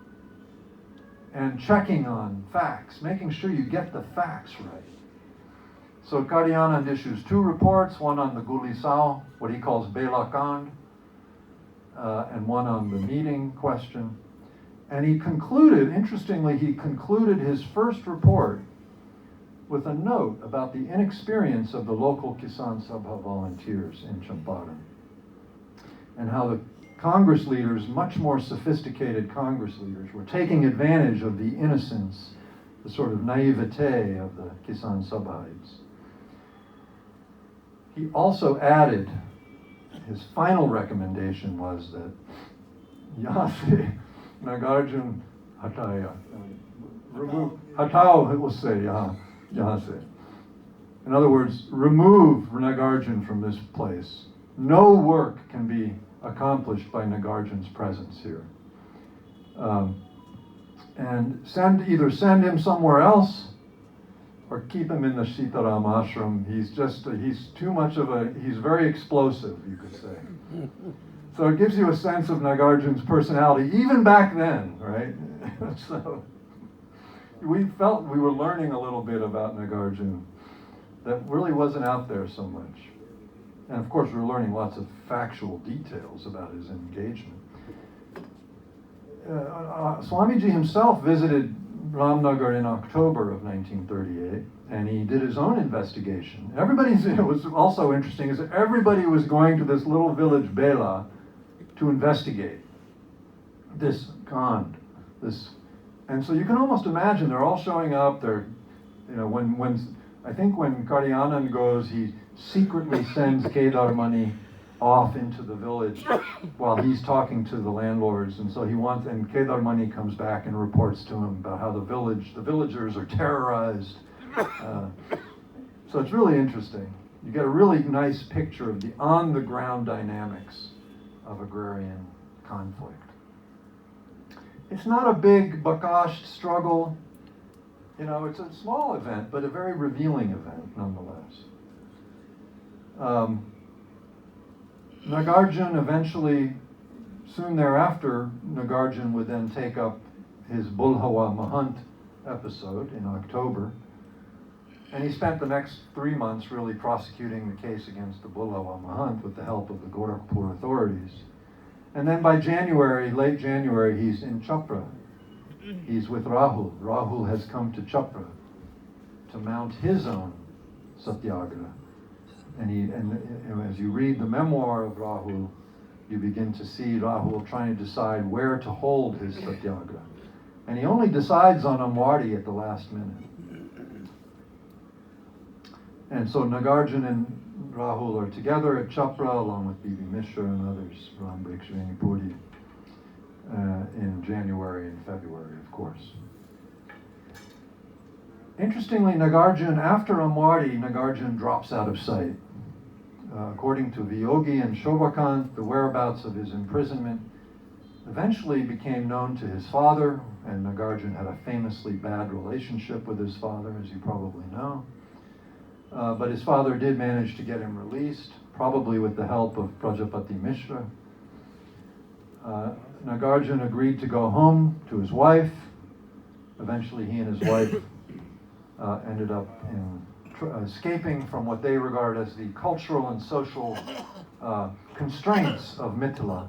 and checking on facts, making sure you get the facts right. So Karyanand issues 2 reports, one on the Gulisau, what he calls Bela Kand, and one on the meeting question. And interestingly, he concluded his first report with a note about the inexperience of the local Kisan Sabha volunteers in Champaran, and how the Congress leaders, much more sophisticated Congress leaders, were taking advantage of the innocence, the sort of naivete of the Kisan Sabhaites. He also added, his final recommendation was that Yase Nagarjuna Hataya, remove, Hatao, it will say, Yase. In other words, remove Nagarjuna from this place. No work can be accomplished by Nagarjuna's presence here. And either send him somewhere else or keep him in the Sitaram ashram. He's very explosive, you could say. So it gives you a sense of Nagarjuna's personality, even back then, right? So we felt we were learning a little bit about Nagarjuna that really wasn't out there so much. And of course, we were learning lots of factual details about his engagement. Swamiji himself visited Ramnagar in October of 1938, and he did his own investigation. It was also interesting is that everybody was going to this little village Bela to investigate. this Gand, and so you can almost imagine they're all showing up. They're, when I think when Karyanand goes, he secretly sends Kedar Mani off into the village while he's talking to the landlords, and so and Kedar Mani comes back and reports to him about how the villagers are terrorized. So it's really interesting. You get a really nice picture of the on-the-ground dynamics of agrarian conflict. It's not a big Bakasht struggle. It's a small event, but a very revealing event nonetheless. Nagarjun eventually, soon thereafter, Nagarjun would then take up his Bulhawa Mahant episode in October. And he spent the next 3 months really prosecuting the case against the Bulhawa Mahant with the help of the Gorakhpur authorities. And then by late January, he's in Chhapra. He's with Rahul. Rahul has come to Chhapra to mount his own satyagraha. And as you read the memoir of Rahul, you begin to see Rahul trying to decide where to hold his satyagraha. And he only decides on Amwadi at the last minute. And so Nagarjun and Rahul are together at Chhapra along with Bibi Mishra and others, Ram Brikshveni Puri, in January and February, of course. Interestingly, Nagarjun, after Amwadi, Nagarjun drops out of sight. According to Viyogi and Shobhakant, the whereabouts of his imprisonment eventually became known to his father, and Nagarjun had a famously bad relationship with his father, as you probably know. But his father did manage to get him released, probably with the help of Prajapati Mishra. Nagarjun agreed to go home to his wife. Eventually, he and his wife ended up escaping from what they regard as the cultural and social constraints of Mithila.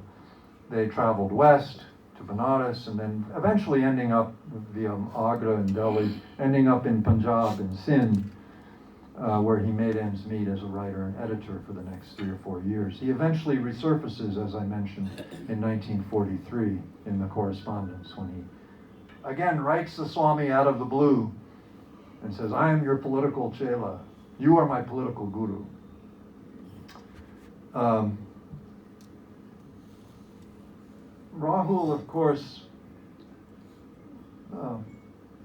They traveled west to Benares and then eventually ending up via Agra and Delhi, ending up in Punjab and Sindh, where he made ends meet as a writer and editor for the next 3 or 4 years. He eventually resurfaces, as I mentioned, in 1943 in the correspondence when he again writes the Swami out of the blue and says, "I am your political chela. You are my political guru." Rahul, of course,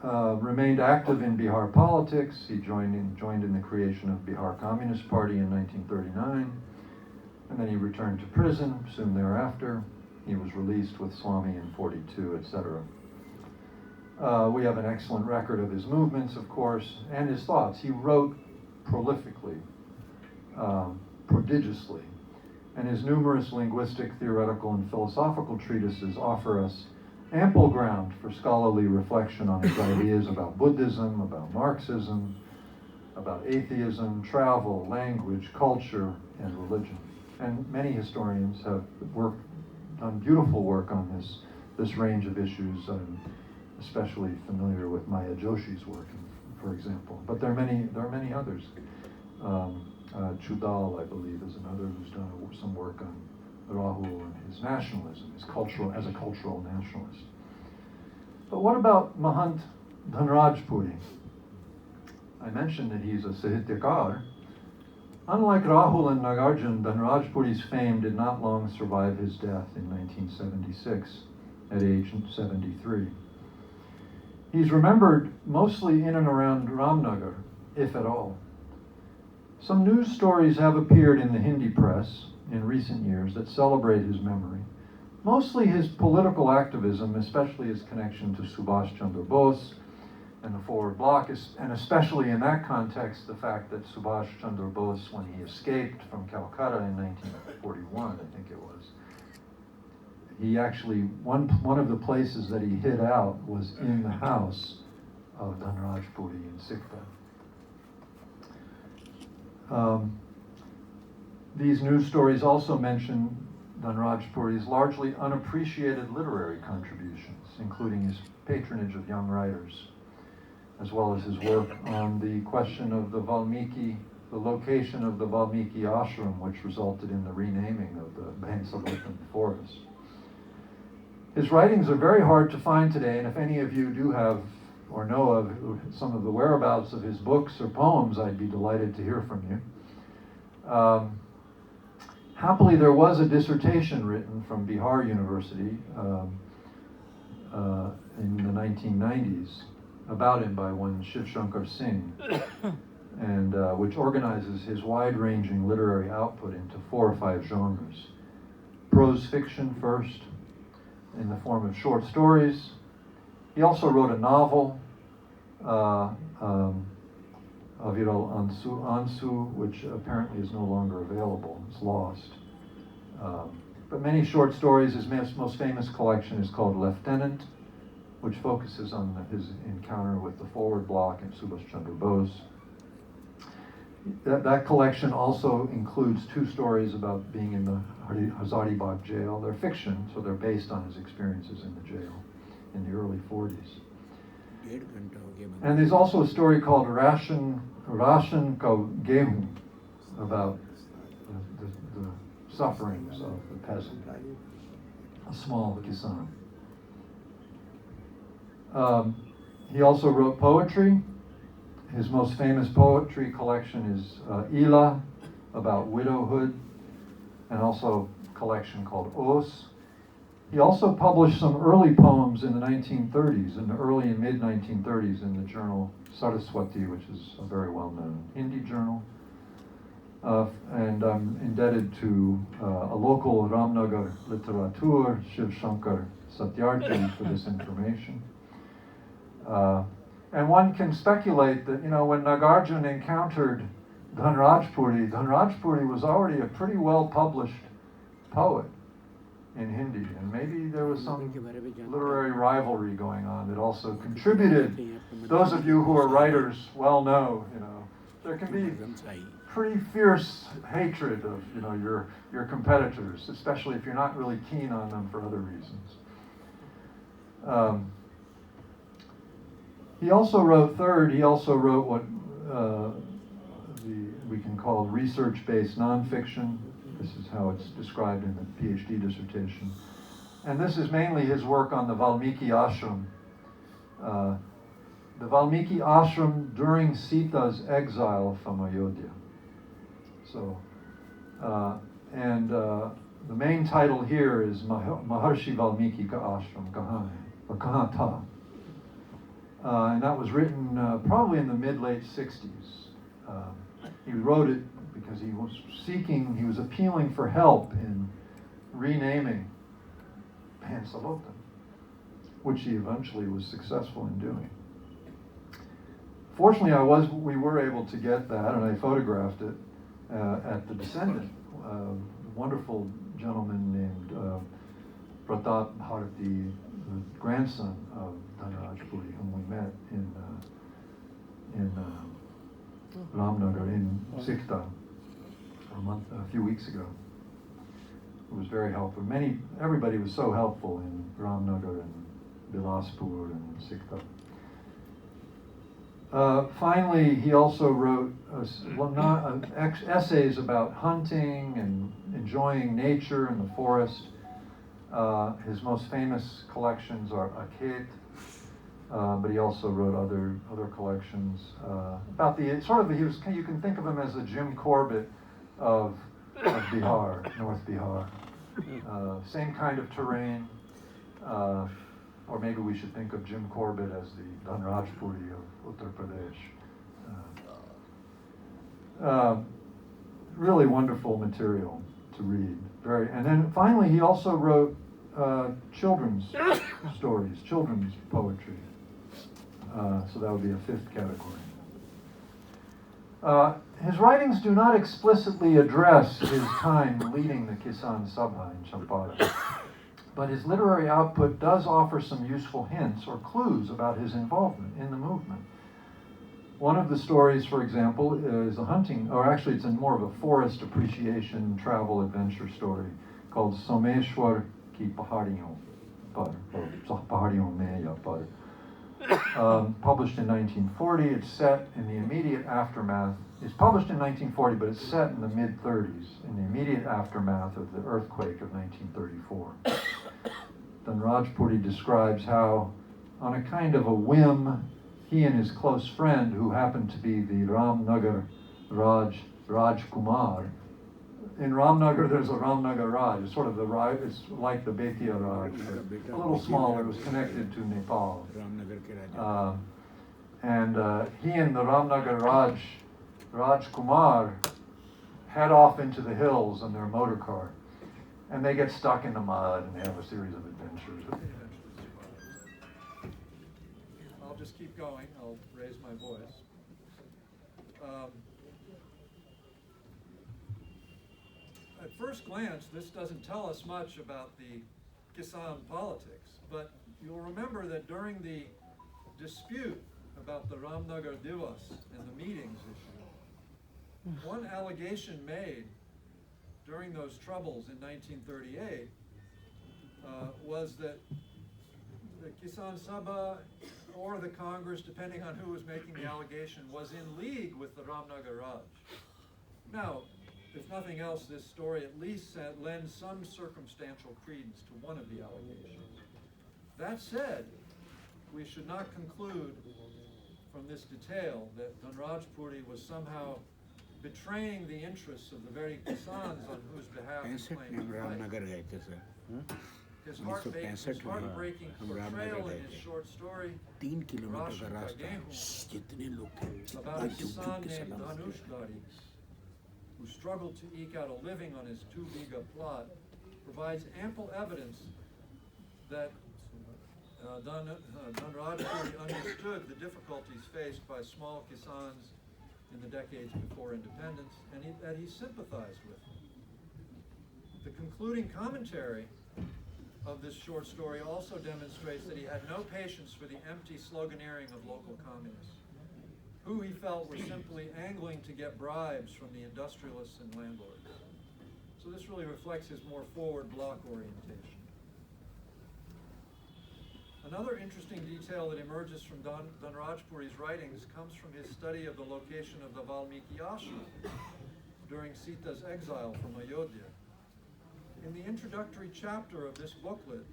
remained active in Bihar politics. He joined in the creation of Bihar Communist Party in 1939, and then he returned to prison soon thereafter. He was released with Swami in 42, etc. We have an excellent record of his movements, of course, and his thoughts. He wrote prolifically, prodigiously, and his numerous linguistic, theoretical, and philosophical treatises offer us ample ground for scholarly reflection on his ideas about Buddhism, about Marxism, about atheism, travel, language, culture, and religion. And many historians have done beautiful work on this range of issues. I'm especially familiar with Maya Joshi's work, for example. But there are many others. Chudal, I believe, is another who's done some work on Rahul and his nationalism, as a cultural nationalist. But what about Mahant Dhanraj Puri? I mentioned that he's a Sahityakar. Unlike Rahul and Nagarjun, Dhanraj Puri's fame did not long survive his death in 1976 at age 73. He's remembered mostly in and around Ramnagar, if at all. Some news stories have appeared in the Hindi press in recent years that celebrate his memory. Mostly his political activism, especially his connection to Subhash Chandra Bose and the Forward Bloc, and especially in that context, the fact that Subhash Chandra Bose, when he escaped from Calcutta in 1941, I think it was, he actually, one of the places that he hid out was in the house of Dhanraj Puri in Sikta. These news stories also mention Dhanraj Puri's largely unappreciated literary contributions, including his patronage of young writers, as well as his work on the question of the location of the Valmiki ashram, which resulted in the renaming of the Bhansavatam forest. His writings are very hard to find today, and if any of you do have or know of some of the whereabouts of his books or poems, I'd be delighted to hear from you. Happily, there was a dissertation written from Bihar University in the 1990s about him by one Shiv Shankar Singh, and which organizes his wide-ranging literary output into 4 or 5 genres. Prose fiction first, in the form of short stories. He also wrote a novel, Aviral Ansu, which apparently is no longer available. It's lost. But many short stories. His most famous collection is called Lieutenant, which focuses on his encounter with the forward bloc and Subhash Chandra Bose. That collection also includes 2 stories about being in the Hazaribagh jail. They're fiction, so they're based on his experiences in the jail in the early 40s. And there's also a story called Ration Ka Gehu, about the sufferings of the peasant, a small kisan. He also wrote poetry. His most famous poetry collection is Ila, about widowhood, and also a collection called Os. He also published some early poems in the 1930s, in the early and mid-1930s, in the journal Saraswati, which is a very well-known Hindi journal. And I'm indebted to a local Ramnagar literatur, Shiv Shankar Satyarthi, for this information. And one can speculate that, when Nagarjuna encountered Dhanrajpuri was already a pretty well-published poet in Hindi, and maybe there was some literary rivalry going on that also contributed. Those of you who are writers well know, there can be pretty fierce hatred of, your competitors, especially if you're not really keen on them for other reasons. He also wrote what we can call research-based nonfiction. This is how it's described in the PhD dissertation. And this is mainly his work on the Valmiki Ashram. The Valmiki Ashram during Sita's exile from Ayodhya. So, the main title here is Maharshi Valmiki Ka Ashram Kahan Tha. And that was written probably in the mid-late 60s. He wrote it because he was appealing for help in renaming Pansalotan, which he eventually was successful in doing. Fortunately, we were able to get that, and I photographed it at the Descendant, a wonderful gentleman named Pratap Bharati, the grandson of Dhanrajpuri, whom we met in Ramnagar in Sikta a few weeks ago. It was very helpful. Everybody was so helpful in Ramnagar and Bilaspur and Sikta. Finally, he also wrote essays about hunting and enjoying nature and the forest. His most famous collections are Akhet, but he also wrote other collections about you can think of him as the Jim Corbett of Bihar, North Bihar. Same kind of terrain, or maybe we should think of Jim Corbett as the Dhanrajpuri of Uttar Pradesh. Really wonderful material to read. And then finally, he also wrote children's stories, children's poetry. So that would be a 5th category. His writings do not explicitly address his time leading the Kisan Sabha in Champaran, but his literary output does offer some useful hints or clues about his involvement in the movement. One of the stories, for example, is it's more of a forest appreciation, travel, adventure story called Someshwar Ki Pahadiyon Par, or Pahadiyon Mein Ya Par. Published in 1940, it's set in the immediate aftermath. It's published in 1940, but it's set in the mid-30s, in the immediate aftermath of the earthquake of 1934. Dhanrajpuri describes how, on a kind of a whim, he and his close friend, who happened to be the Ramnagar Rajkumar. In Ramnagar, there's a Ramnagar Raj. It's sort of it's like the Betia Raj, but a little smaller. It was connected to Nepal. And he and the Ramnagar Rajkumar head off into the hills in their motor car. And they get stuck in the mud and they have a series of adventures. I'll just keep going. I'll raise my voice. At first glance, this doesn't tell us much about the Kisan politics, but you'll remember that during the dispute about the Ramnagar Divas and the meetings issue, one allegation made during those troubles in 1938 was that the Kisan Sabha or the Congress, depending on who was making the allegation, was in league with the Ramnagar Raj. Now, if nothing else, this story at least lends some circumstantial credence to one of the allegations. That said, we should not conclude from this detail that Dhanrajpuri was somehow betraying the interests of the very Kisans on whose behalf he claimed to fight. His heartbreaking portrayal in his short story, Rash Ka Gehu, about a Kisan named Dhanush Dari, who struggled to eke out a living on his 2-bighা plot, provides ample evidence that Dhanrajpuri understood the difficulties faced by small Kisans in the decades before independence, and that he sympathized with them. The concluding commentary of this short story also demonstrates that he had no patience for the empty sloganeering of local communists, who he felt were simply angling to get bribes from the industrialists and landlords. So this really reflects his more forward bloc orientation. Another interesting detail that emerges from Dhanrajpuri's writings comes from his study of the location of the Valmiki ashram during Sita's exile from Ayodhya. In the introductory chapter of this booklet,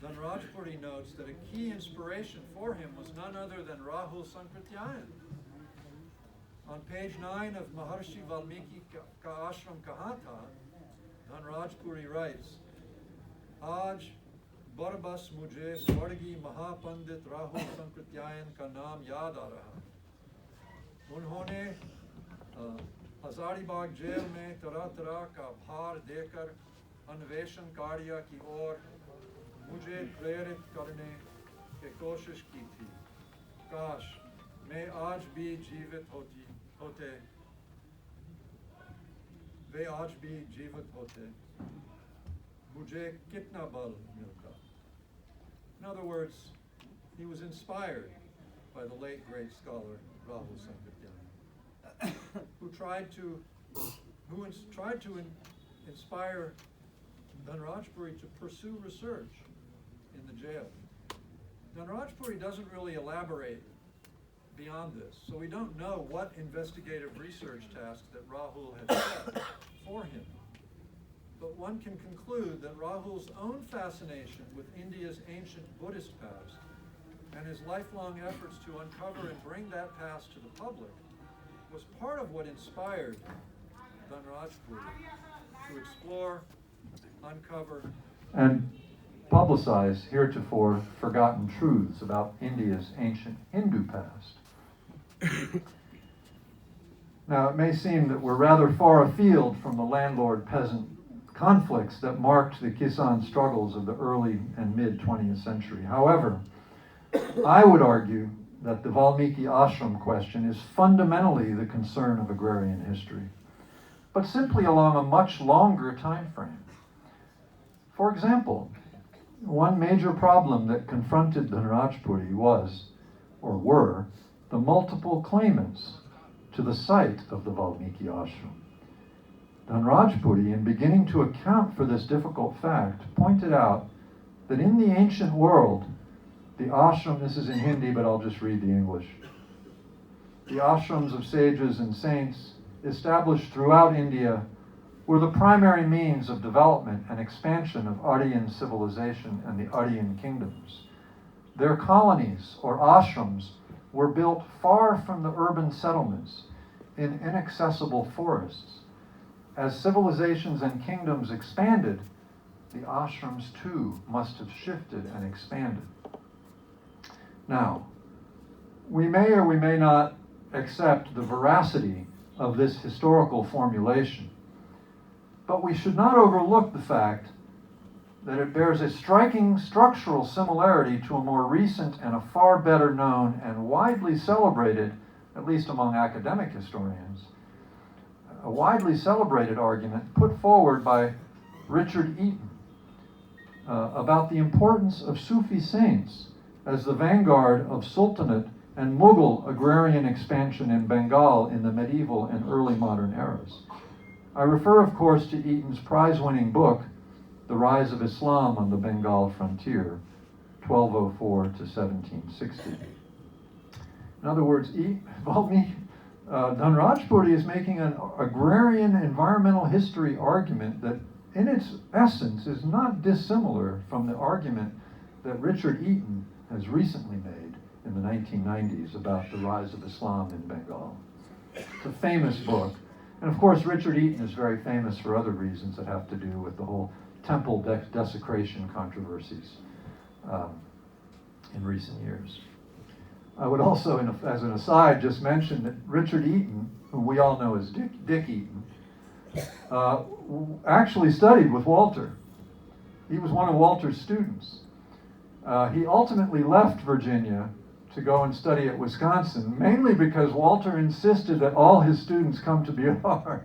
Dhanrajpuri notes that a key inspiration for him was none other than Rahul Sankrityayan. On page 9 of Maharshi Valmiki Ka Ashram Kahata, Dhanrajpuri writes, Aaj Barbas mujhe Swargi Mahapandit Rahul Sankrityayan ka naam yaad aa raha. Unhone Hazaribagh jail mein tarah ka bhar dekar अन्वेषण कार्य की ओर मुझे प्रेरित करने की कोशिश की थी। काश मैं आज भी जीवित होते वे आज भी जीवित होते मुझे कितना बल मिलता। In other words, he was inspired by the late great scholar Rahul Sankrityayan, who tried to inspire Dhanrajpuri to pursue research in the jail. Dhanrajpuri doesn't really elaborate beyond this, so we don't know what investigative research tasks that Rahul had set for him. But one can conclude that Rahul's own fascination with India's ancient Buddhist past and his lifelong efforts to uncover and bring that past to the public was part of what inspired Dhanrajpuri to explore, uncover, and publicize heretofore forgotten truths about India's ancient Hindu past. Now, it may seem that we're rather far afield from the landlord-peasant conflicts that marked the Kisan struggles of the early and mid-20th century. However, I would argue that the Valmiki ashram question is fundamentally the concern of agrarian history, but simply along a much longer time frame. For example, one major problem that confronted Dhanrajpuri were the multiple claimants to the site of the Valmiki ashram. Dhanrajpuri, in beginning to account for this difficult fact, pointed out that in the ancient world, the ashram, this is in Hindi, but I'll just read the English. The ashrams of sages and saints established throughout India were the primary means of development and expansion of Aryan civilization and the Aryan kingdoms. Their colonies, or ashrams, were built far from the urban settlements in inaccessible forests. As civilizations and kingdoms expanded, the ashrams too must have shifted and expanded. Now, we may or we may not accept the veracity of this historical formulation, but we should not overlook the fact that it bears a striking structural similarity to a more recent and a far better known and widely celebrated, at least among academic historians, a widely celebrated argument put forward by Richard Eaton about the importance of Sufi saints as the vanguard of Sultanate and Mughal agrarian expansion in Bengal in the medieval and early modern eras. I refer, of course, to Eaton's prize-winning book, The Rise of Islam on the Bengal Frontier, 1204 to 1760. In other words, Dhanrajpuri is making an agrarian environmental history argument that in its essence is not dissimilar from the argument that Richard Eaton has recently made in the 1990s about the rise of Islam in Bengal. It's a famous book. And of course, Richard Eaton is very famous for other reasons that have to do with the whole temple desecration controversies in recent years. I would also, as an aside, just mention that Richard Eaton, who we all know as Dick Eaton, actually studied with Walter. He was one of Walter's students. He ultimately left Virginia to go and study at Wisconsin, mainly because Walter insisted that all his students come to Bihar.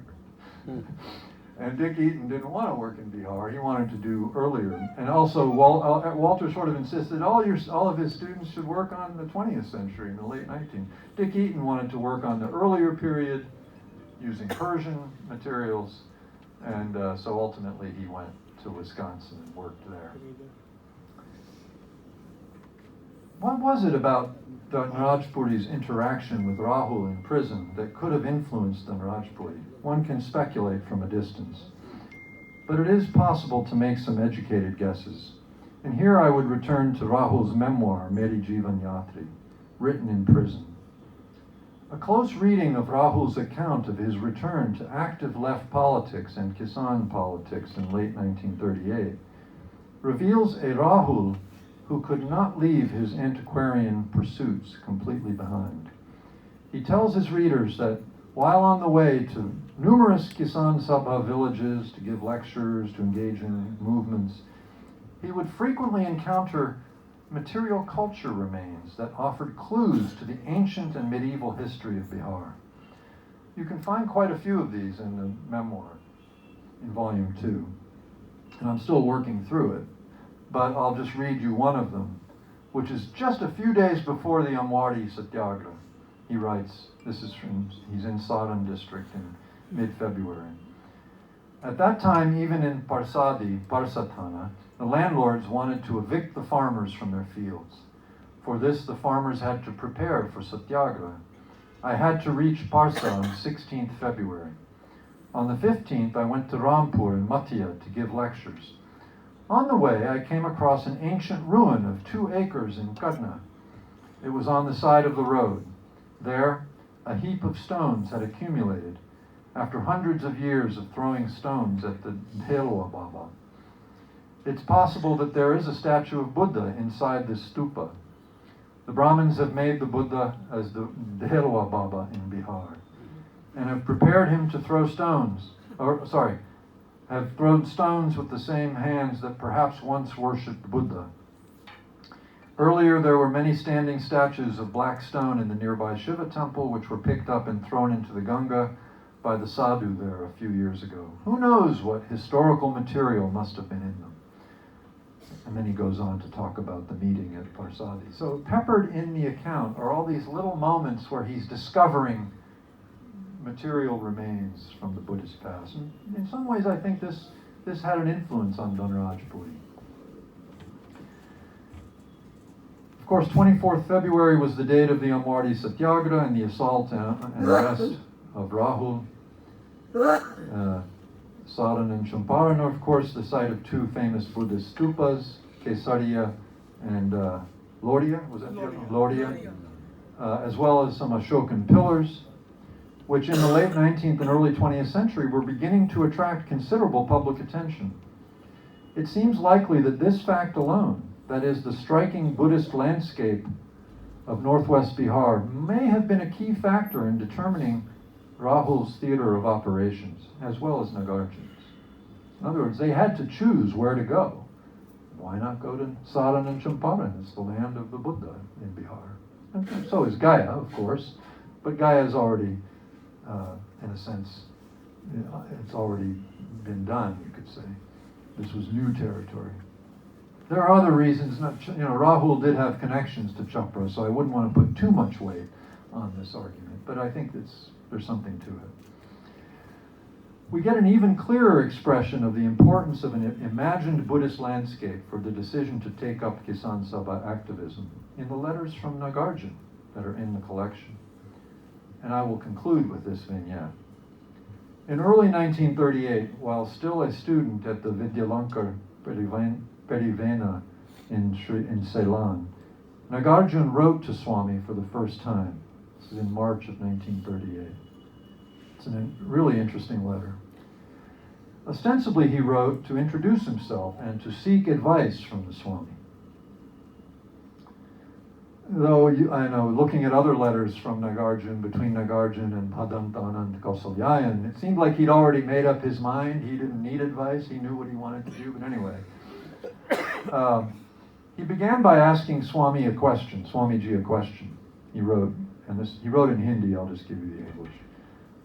And Dick Eaton didn't want to work in Bihar. He wanted to do earlier. And also, Walter sort of insisted all of his students should work on the 20th century, in the late 19th. Dick Eaton wanted to work on the earlier period using Persian materials. And so ultimately he went to Wisconsin and worked there. What was it about Dhanrajpuri's interaction with Rahul in prison that could have influenced Dhanrajpuri? One can speculate from a distance. But it is possible to make some educated guesses. And here I would return to Rahul's memoir, Meri Jivan Yatri, written in prison. A close reading of Rahul's account of his return to active left politics and Kisan politics in late 1938 reveals a Rahul who could not leave his antiquarian pursuits completely behind. He tells his readers that while on the way to numerous Kisan Sabha villages to give lectures, to engage in movements, he would frequently encounter material culture remains that offered clues to the ancient and medieval history of Bihar. You can find quite a few of these in the memoir in volume 2, and I'm still working through it. But I'll just read you one of them, which is just a few days before the Amwari Satyagraha. He writes, he's in Saran district in mid-February. At that time, even in Parsadi, Parsatana, the landlords wanted to evict the farmers from their fields. For this, the farmers had to prepare for Satyagraha. I had to reach Parsa on 16th February. On the 15th, I went to Rampur and Matia to give lectures. On the way, I came across an ancient ruin of 2 acres in Kadna. It was on the side of the road. There, a heap of stones had accumulated after hundreds of years of throwing stones at the Dhelwa Baba. It's possible that there is a statue of Buddha inside this stupa. The Brahmins have made the Buddha as the Dhelwa Baba in Bihar and have prepared him to throw stones, have thrown stones with the same hands that perhaps once worshipped Buddha. Earlier, there were many standing statues of black stone in the nearby Shiva temple, which were picked up and thrown into the Ganga by the sadhu there a few years ago. Who knows what historical material must have been in them? And then he goes on to talk about the meeting at Parsadi. So peppered in the account are all these little moments where he's discovering material remains from the Buddhist past. And in some ways, I think this had an influence on Dhanrajpuri. Of course, 24th February was the date of the Amwari Satyagraha and the assault and arrest of Rahul. Saran and Champaran are, of course, the site of two famous Buddhist stupas, Kesariya and Lorya, was that the other one? Lorya, as well as some Ashokan pillars, which in the late 19th and early 20th century were beginning to attract considerable public attention. It seems likely that this fact alone, that is, the striking Buddhist landscape of northwest Bihar, may have been a key factor in determining Rahul's theater of operations, as well as Nagarjuna's. In other words, they had to choose where to go. Why not go to Saran and Champaran? It's the land of the Buddha in Bihar. And so is Gaya, of course, but Gaya is already, in a sense, it's already been done, you could say. This was new territory. There are other reasons. Rahul did have connections to Chapra, so I wouldn't want to put too much weight on this argument, but I think there's something to it. We get an even clearer expression of the importance of an imagined Buddhist landscape for the decision to take up Kisan Sabha activism in the letters from Nagarjuna that are in the collection. And I will conclude with this vignette. In early 1938, while still a student at the Vidyalankar Perivena in Ceylon, Nagarjuna wrote to Swami for the first time. This is in March of 1938. It's a really interesting letter. Ostensibly, he wrote to introduce himself and to seek advice from the Swami. Though, I know, looking at other letters from Nagarjuna, between Nagarjuna and Bhadantanand Kausalyayan, it seemed like he'd already made up his mind. He didn't need advice. He knew what he wanted to do. But anyway, he began by asking Swamiji a question. He wrote in Hindi. I'll just give you the English.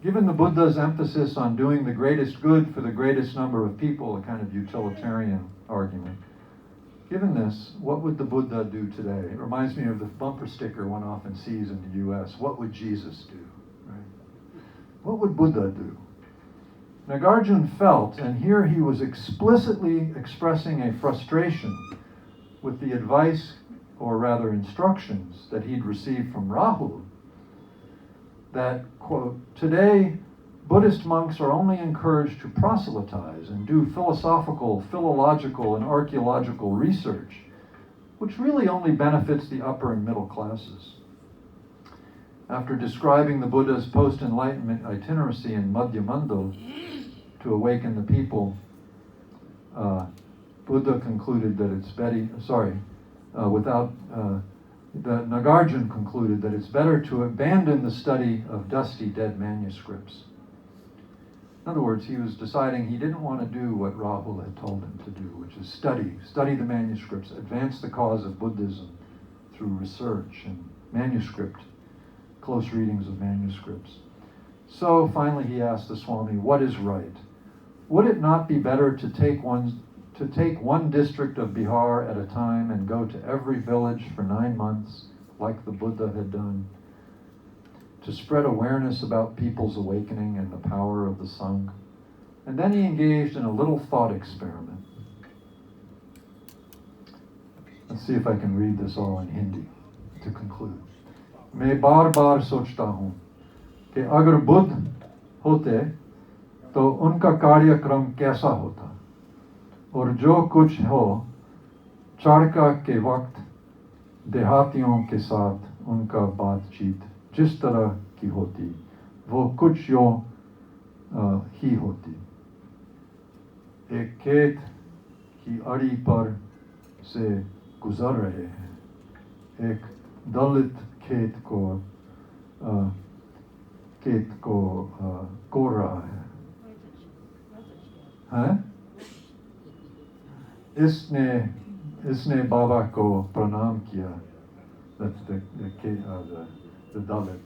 Given the Buddha's emphasis on doing the greatest good for the greatest number of people, a kind of utilitarian argument, given this, what would the Buddha do today? It reminds me of the bumper sticker one often sees in the U.S. What would Jesus do? Right? What would Buddha do? Nagarjuna felt, and here he was explicitly expressing a frustration with the advice, or rather instructions, that he'd received from Rahul, that, quote, today Buddhist monks are only encouraged to proselytize and do philosophical, philological, and archaeological research, which really only benefits the upper and middle classes. After describing the Buddha's post-enlightenment itinerancy in Madhyamando to awaken the people, Buddha concluded that the Nagarjuna concluded that it's better to abandon the study of dusty, dead manuscripts. In other words, he was deciding he didn't want to do what Rahul had told him to do, which is study the manuscripts, advance the cause of Buddhism through research and close readings of manuscripts. So finally he asked the Swami, what is right? Would it not be better to take one district of Bihar at a time and go to every village for 9 months, like the Buddha had done, to spread awareness about people's awakening and the power of the Sangha? And then he engaged in a little thought experiment. Let's see if I can read this all in Hindi to conclude. मैं बार-बार सोचता हूँ कि अगर बुद्ध होते तो उनका कार्यक्रम कैसा होता, और जो कुछ हो चारका के वक्त देहातियों के साथ उनका बातचीत जिस तरह की होती, वो कुछ यूं ही होती। एक खेत की आड़ी पर से गुजर रहे हैं, एक दलित खेत को कोड़ रहा है। इसने बाबा को प्रणाम किया, that's the Dalit.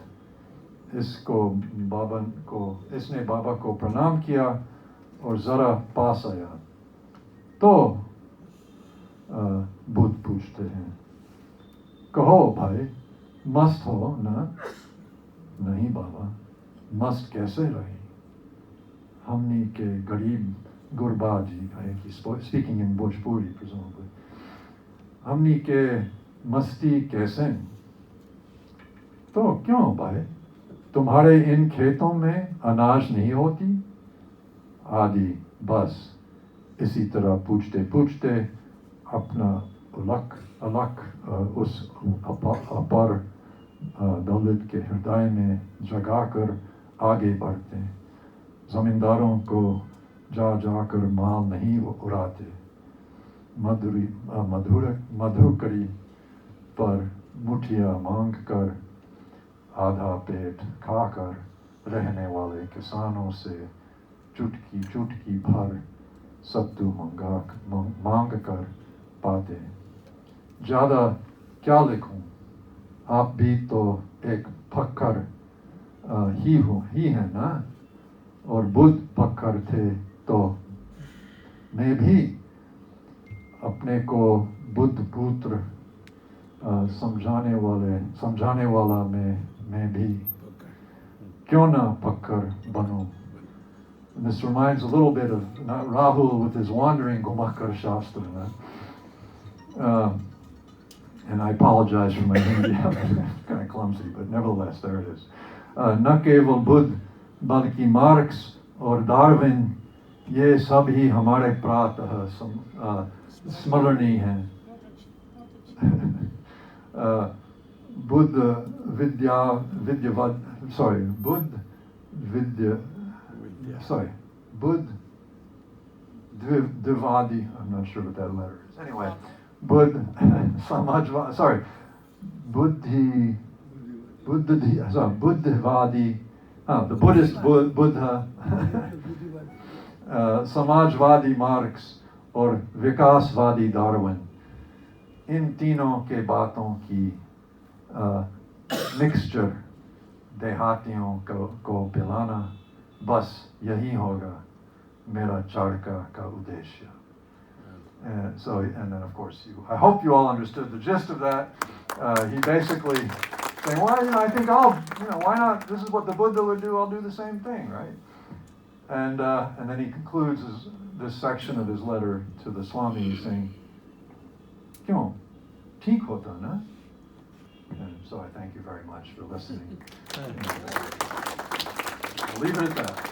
इसने बाबा को प्रणाम किया और जरा पास आया, तो बुद्ध पूछते हैं, कहो भाई, मस्त हो ना? नहीं बाबा, मस्त कैसे रही? हमनी के गरीब गुरबा जी, he's speaking in Bhojpuri presumably, हमनी के मस्ती कैसे? तो क्यों भाई, तुम्हारे इन खेतों में अनाज नहीं होती? आदि बस इसी तरह पूछते पूछते अपना अलग उस अपार दौलत के हृदय में जगाकर आगे बढ़ते। जमींदारों को जाकर माल नहीं उड़ाते, मधुकरी पर मुठिया मांग कर आधा पेट खाकर रहने वाले किसानों से चुटकी चुटकी भर सत्तू मांग कर पाते। ज़्यादा क्या लिखूं, आप भी तो एक फक्कर ही है ना, और बुद्ध फक्कर थे तो मैं भी अपने को बुद्ध पुत्र समझाने वाला मैं भी क्यों ना फक्कर बनूं. And this reminds a little bit of Rahul with his wandering Gomakar Shastra. And I apologize for my Hindi, kind of clumsy, but nevertheless, there it is. न केवल बुद्ध बल्कि मार्क्स और डार्विन, ये सब ही हमारे प्रातः स्मरणीय हैं. Buddha Dvivadi, I'm not sure what that letter is. Anyway, Buddhavadi, the Buddhist Buddha, Samajvadi Marx और विकासवादी डार्विन, इन तीनों के बातों की मिक्सचर देहातियों को पिलाना, बस यही होगा मेरा चाणक्य का उद्देश्य. And then of course I hope you all understood the gist of that. He basically saying, well, I think why not? This is what the Buddha would do. I'll do the same thing, right? And then he concludes this section of his letter to the Swami saying, "Kyun, theek hota na?" And so I thank you very much for listening. I'll leave it at that.